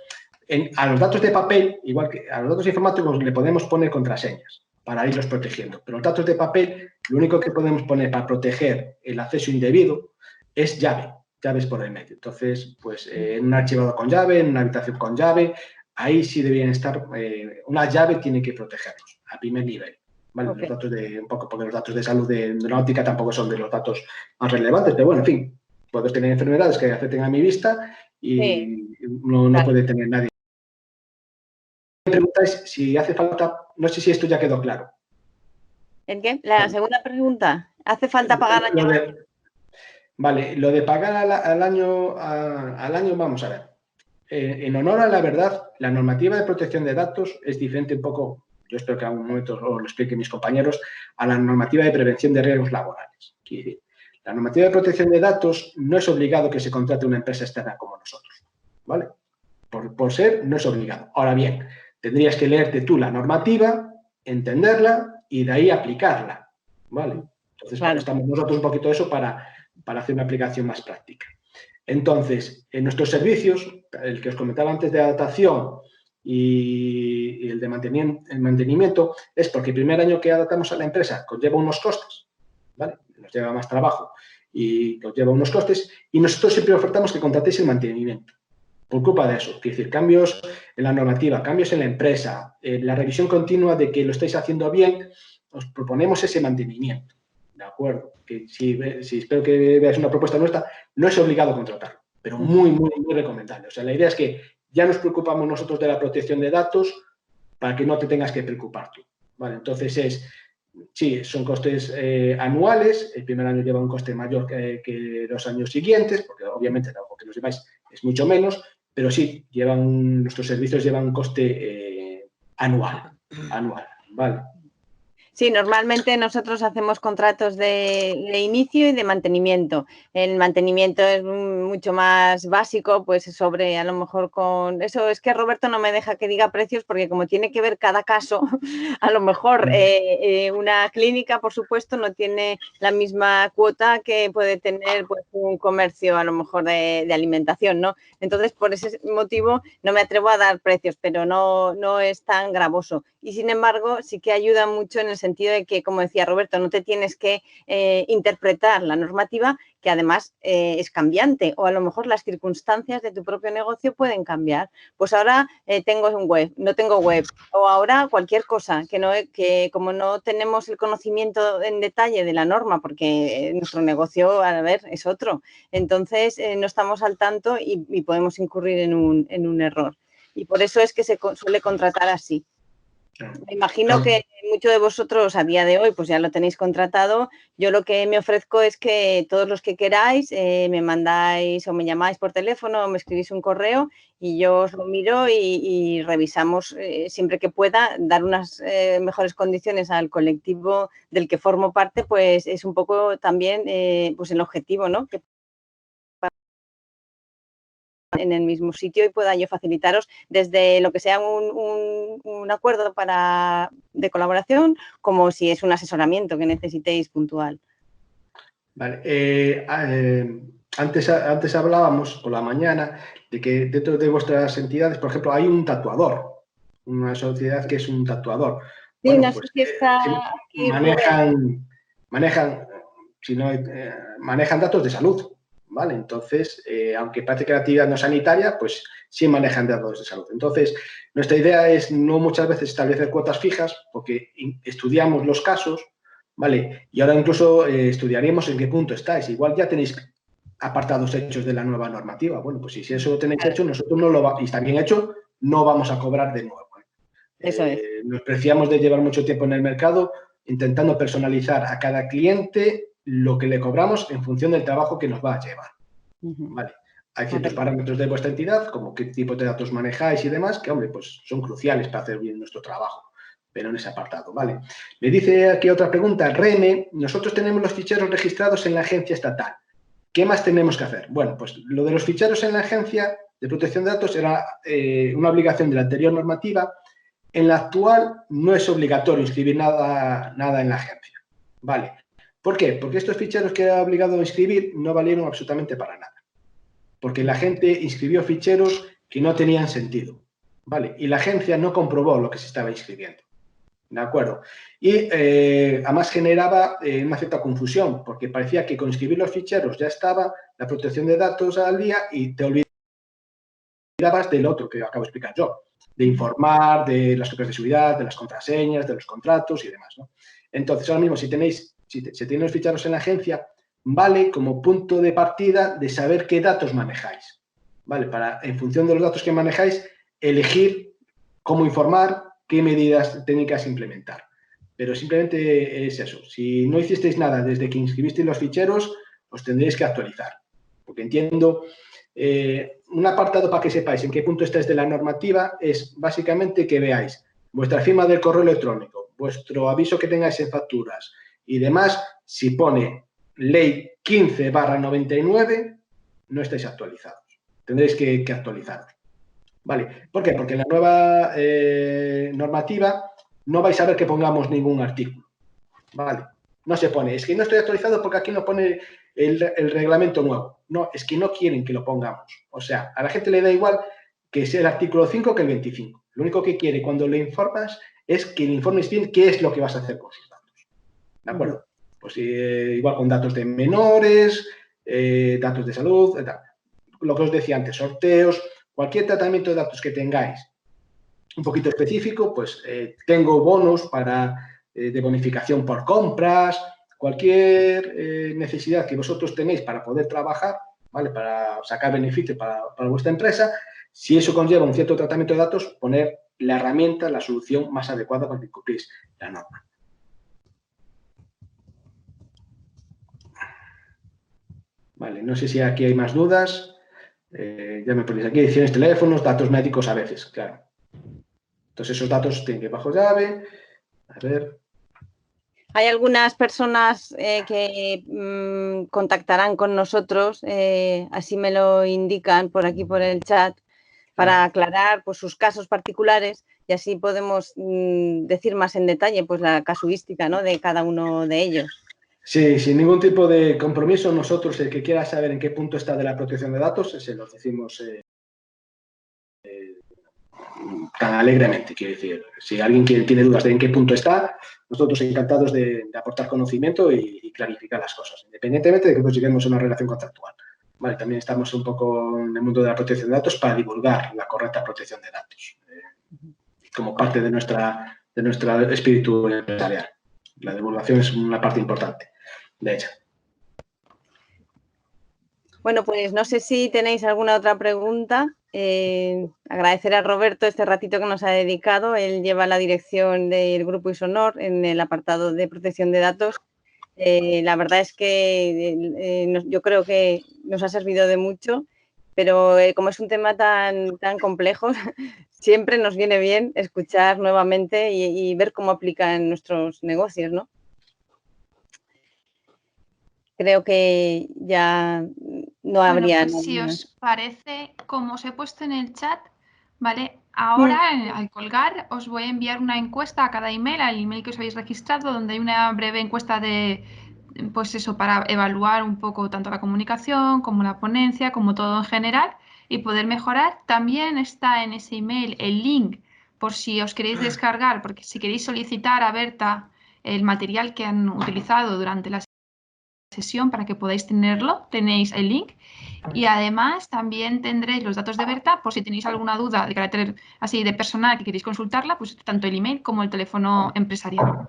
a los datos de papel, igual que a los datos informáticos, le podemos poner contraseñas para irlos protegiendo. Pero los datos de papel, lo único que podemos poner para proteger el acceso indebido es llaves por el medio. Entonces, pues en un archivador con llave, en una habitación con llave, ahí sí debían estar, una llave tiene que protegerlos a primer nivel. ¿Vale? Okay. Los datos porque los datos de salud de la óptica tampoco son de los datos más relevantes, pero bueno, en fin, puedo tener enfermedades que afecten a mi vista y no puede tener nadie. La pregunta es si hace falta, no sé si esto ya quedó claro. ¿El qué? La segunda pregunta, ¿hace falta pagar año? Vale, lo de pagar al año, vamos a ver. En honor a la verdad, la normativa de protección de datos es diferente un poco, yo espero que a un momento os lo expliquen mis compañeros, a la normativa de prevención de riesgos laborales. Quiere decir, la normativa de protección de datos no es obligado que se contrate una empresa externa como nosotros, ¿vale? Por ser, no es obligado. Ahora bien, tendrías que leerte tú la normativa, entenderla y de ahí aplicarla, ¿vale? Entonces, claro, estamos nosotros un poquito de eso para hacer una aplicación más práctica. Entonces, en nuestros servicios, el que os comentaba antes de adaptación y el de mantenimiento, es porque el primer año que adaptamos a la empresa conlleva unos costes, ¿vale? Nos lleva más trabajo y nos lleva unos costes, y nosotros siempre ofertamos que contratéis el mantenimiento. Por culpa de eso, es decir, cambios en la normativa, cambios en la empresa, la revisión continua de que lo estáis haciendo bien, os proponemos ese mantenimiento. ¿De acuerdo? Que si espero que veáis una propuesta nuestra, no es obligado contratarlo, pero muy recomendable. O sea, la idea es que ya nos preocupamos nosotros de la protección de datos para que no te tengas que preocupar tú, ¿vale? Entonces sí, son costes anuales, el primer año lleva un coste mayor que los años siguientes, porque obviamente algo que nos lleváis es mucho menos, pero sí, nuestros servicios llevan un coste anual, ¿vale? Sí, normalmente nosotros hacemos contratos de inicio y de mantenimiento. El mantenimiento es mucho más básico, pues sobre a lo mejor con... Eso es que Roberto no me deja que diga precios porque como tiene que ver cada caso, a lo mejor una clínica, por supuesto, no tiene la misma cuota que puede tener pues, un comercio a lo mejor de alimentación, ¿no? Entonces, por ese motivo no me atrevo a dar precios, pero no es tan gravoso. Y sin embargo, sí que ayuda mucho en el sentido de que, como decía Roberto, no te tienes que interpretar la normativa, que además es cambiante, o a lo mejor las circunstancias de tu propio negocio pueden cambiar. Pues ahora tengo un web, no tengo web, o ahora cualquier cosa, que como no tenemos el conocimiento en detalle de la norma, porque nuestro negocio, a ver, es otro, entonces no estamos al tanto y podemos incurrir en un error. Y por eso es que se suele contratar así. Me imagino que muchos de vosotros a día de hoy pues ya lo tenéis contratado. Yo lo que me ofrezco es que todos los que queráis me mandáis o me llamáis por teléfono o me escribís un correo y yo os lo miro y revisamos siempre que pueda. Dar unas mejores condiciones al colectivo del que formo parte, pues es un poco también pues el objetivo, ¿no? Que en el mismo sitio y pueda yo facilitaros desde lo que sea un acuerdo de colaboración, como si es un asesoramiento que necesitéis puntual. Vale. Antes hablábamos por la mañana de que dentro de vuestras entidades, por ejemplo, hay un tatuador, una sociedad que es un tatuador. Sí, bueno, no sé si está aquí. Manejan datos de salud. ¿Vale? Entonces, aunque parece que la actividad no es sanitaria, pues sí manejan datos de salud. Entonces, nuestra idea es no muchas veces establecer cuotas fijas, porque estudiamos los casos, ¿vale? Y ahora incluso estudiaremos en qué punto estáis. Igual ya tenéis apartados hechos de la nueva normativa. Bueno, pues si eso lo tenéis hecho, nosotros no lo vamos, y está bien hecho, no vamos a cobrar de nuevo. Eso es. Nos preciamos de llevar mucho tiempo en el mercado intentando personalizar a cada cliente lo que le cobramos en función del trabajo que nos va a llevar. ¿Vale? Hay ciertos parámetros de vuestra entidad, como qué tipo de datos manejáis y demás, que, hombre, pues son cruciales para hacer bien nuestro trabajo, pero en ese apartado, ¿vale? Me dice aquí otra pregunta, Reme, nosotros tenemos los ficheros registrados en la agencia estatal. ¿Qué más tenemos que hacer? Bueno, pues lo de los ficheros en la Agencia de Protección de Datos era una obligación de la anterior normativa. En la actual no es obligatorio inscribir nada en la agencia. ¿Vale? ¿Por qué? Porque estos ficheros que era obligado a inscribir no valieron absolutamente para nada. Porque la gente inscribió ficheros que no tenían sentido. ¿Vale? Y la agencia no comprobó lo que se estaba inscribiendo. ¿De acuerdo? Y además generaba una cierta confusión, porque parecía que con inscribir los ficheros ya estaba la protección de datos al día y te olvidabas del otro que acabo de explicar yo, de informar de las copias de seguridad, de las contraseñas, de los contratos y demás, ¿no? Entonces, ahora mismo, si tienen los ficheros en la agencia, vale como punto de partida de saber qué datos manejáis, ¿vale? Para, en función de los datos que manejáis, elegir cómo informar, qué medidas técnicas implementar. Pero simplemente es eso. Si no hicisteis nada desde que inscribisteis los ficheros, os tendréis que actualizar. Porque entiendo, un apartado para que sepáis en qué punto estáis de la normativa es básicamente que veáis vuestra firma del correo electrónico, vuestro aviso que tengáis en facturas y demás. Si pone ley 15/99, no estáis actualizados. Tendréis que actualizaros. ¿Vale? ¿Por qué? Porque en la nueva normativa no vais a ver que pongamos ningún artículo. ¿Vale? No se pone, es que no estoy actualizado porque aquí no pone el reglamento nuevo. No, es que no quieren que lo pongamos. O sea, a la gente le da igual que sea el artículo 5 que el 25. Lo único que quiere cuando le informas es que le informes bien qué es lo que vas a hacer con sus datos. ¿De acuerdo? Pues igual con datos de menores, datos de salud, etc. Lo que os decía antes, sorteos, cualquier tratamiento de datos que tengáis un poquito específico, pues tengo bonos de bonificación por compras, cualquier necesidad que vosotros tenéis para poder trabajar, ¿vale? Para sacar beneficio para vuestra empresa, si eso conlleva un cierto tratamiento de datos, poner la herramienta, la solución más adecuada para que cumpláis la norma. Vale, no sé si aquí hay más dudas. Ya me ponéis aquí, ediciones, teléfonos, datos médicos a veces, claro. Entonces esos datos tienen que ir bajo llave. A ver. Hay algunas personas que contactarán con nosotros, así me lo indican por aquí por el chat, para aclarar pues, sus casos particulares y así podemos decir más en detalle pues, la casuística, ¿no? De cada uno de ellos. Sí, sin ningún tipo de compromiso, nosotros, el que quiera saber en qué punto está de la protección de datos, se los decimos tan alegremente, quiero decir. Si alguien tiene dudas de en qué punto está, nosotros encantados de aportar conocimiento y clarificar las cosas, independientemente de que pues lleguemos a una relación contractual. Vale, también estamos un poco en el mundo de la protección de datos para divulgar la correcta protección de datos, como parte de nuestro espíritu empresarial. La divulgación es una parte importante de ella. Bueno, pues no sé si tenéis alguna otra pregunta. Agradecer a Roberto este ratito que nos ha dedicado. Él lleva la dirección del Grupo Isonor en el apartado de protección de datos. La verdad es que yo creo que nos ha servido de mucho, pero como es un tema tan complejo, siempre nos viene bien escuchar nuevamente y ver cómo aplica en nuestros negocios, ¿no? Creo que ya no habría... Bueno, pues si os parece, como os he puesto en el chat, ¿vale? Ahora, al colgar, os voy a enviar una encuesta a cada email, al email que os habéis registrado, donde hay una breve encuesta pues eso, para evaluar un poco tanto la comunicación como la ponencia, como todo en general, y poder mejorar. También está en ese email el link por si os queréis descargar, porque si queréis solicitar a Berta el material que han utilizado durante la sesión para que podáis tenerlo, tenéis el link y además también tendréis los datos de Berta por si tenéis alguna duda de carácter así de personal que queréis consultarla, pues tanto el email como el teléfono empresarial.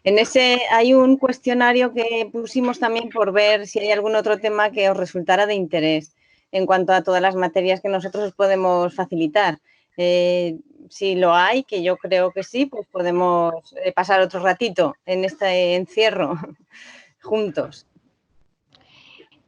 En ese hay un cuestionario que pusimos también por ver si hay algún otro tema que os resultara de interés en cuanto a todas las materias que nosotros os podemos facilitar. Si lo hay, que yo creo que sí, pues podemos pasar otro ratito en este encierro juntos.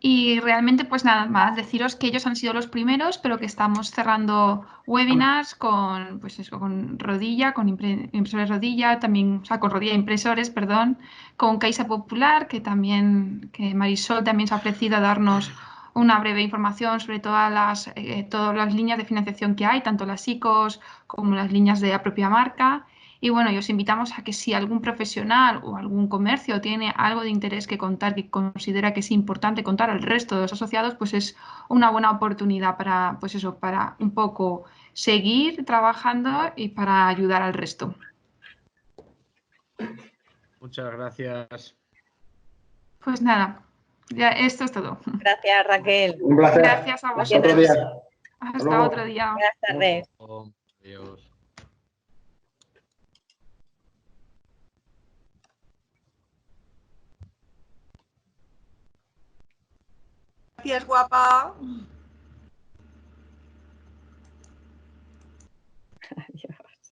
Y realmente, pues nada más, deciros que ellos han sido los primeros, pero que estamos cerrando webinars con, pues eso, con Rodilla, con impresores Rodilla, también, o sea, con Rodilla Impresores, perdón, con Caixa Popular, que también, que Marisol también se ha ofrecido a darnos una breve información sobre todas las líneas de financiación que hay, tanto las ICOs como las líneas de la propia marca. Y bueno, y os invitamos a que si algún profesional o algún comercio tiene algo de interés que contar, que considera que es importante contar al resto de los asociados, pues es una buena oportunidad para, pues eso, para un poco seguir trabajando y para ayudar al resto. Muchas gracias. Pues nada, ya esto es todo. Gracias, Raquel. Un placer. Gracias a Hasta otro vosotros. día. Hasta otro día. Buenas tardes. Adiós. Gracias, guapa.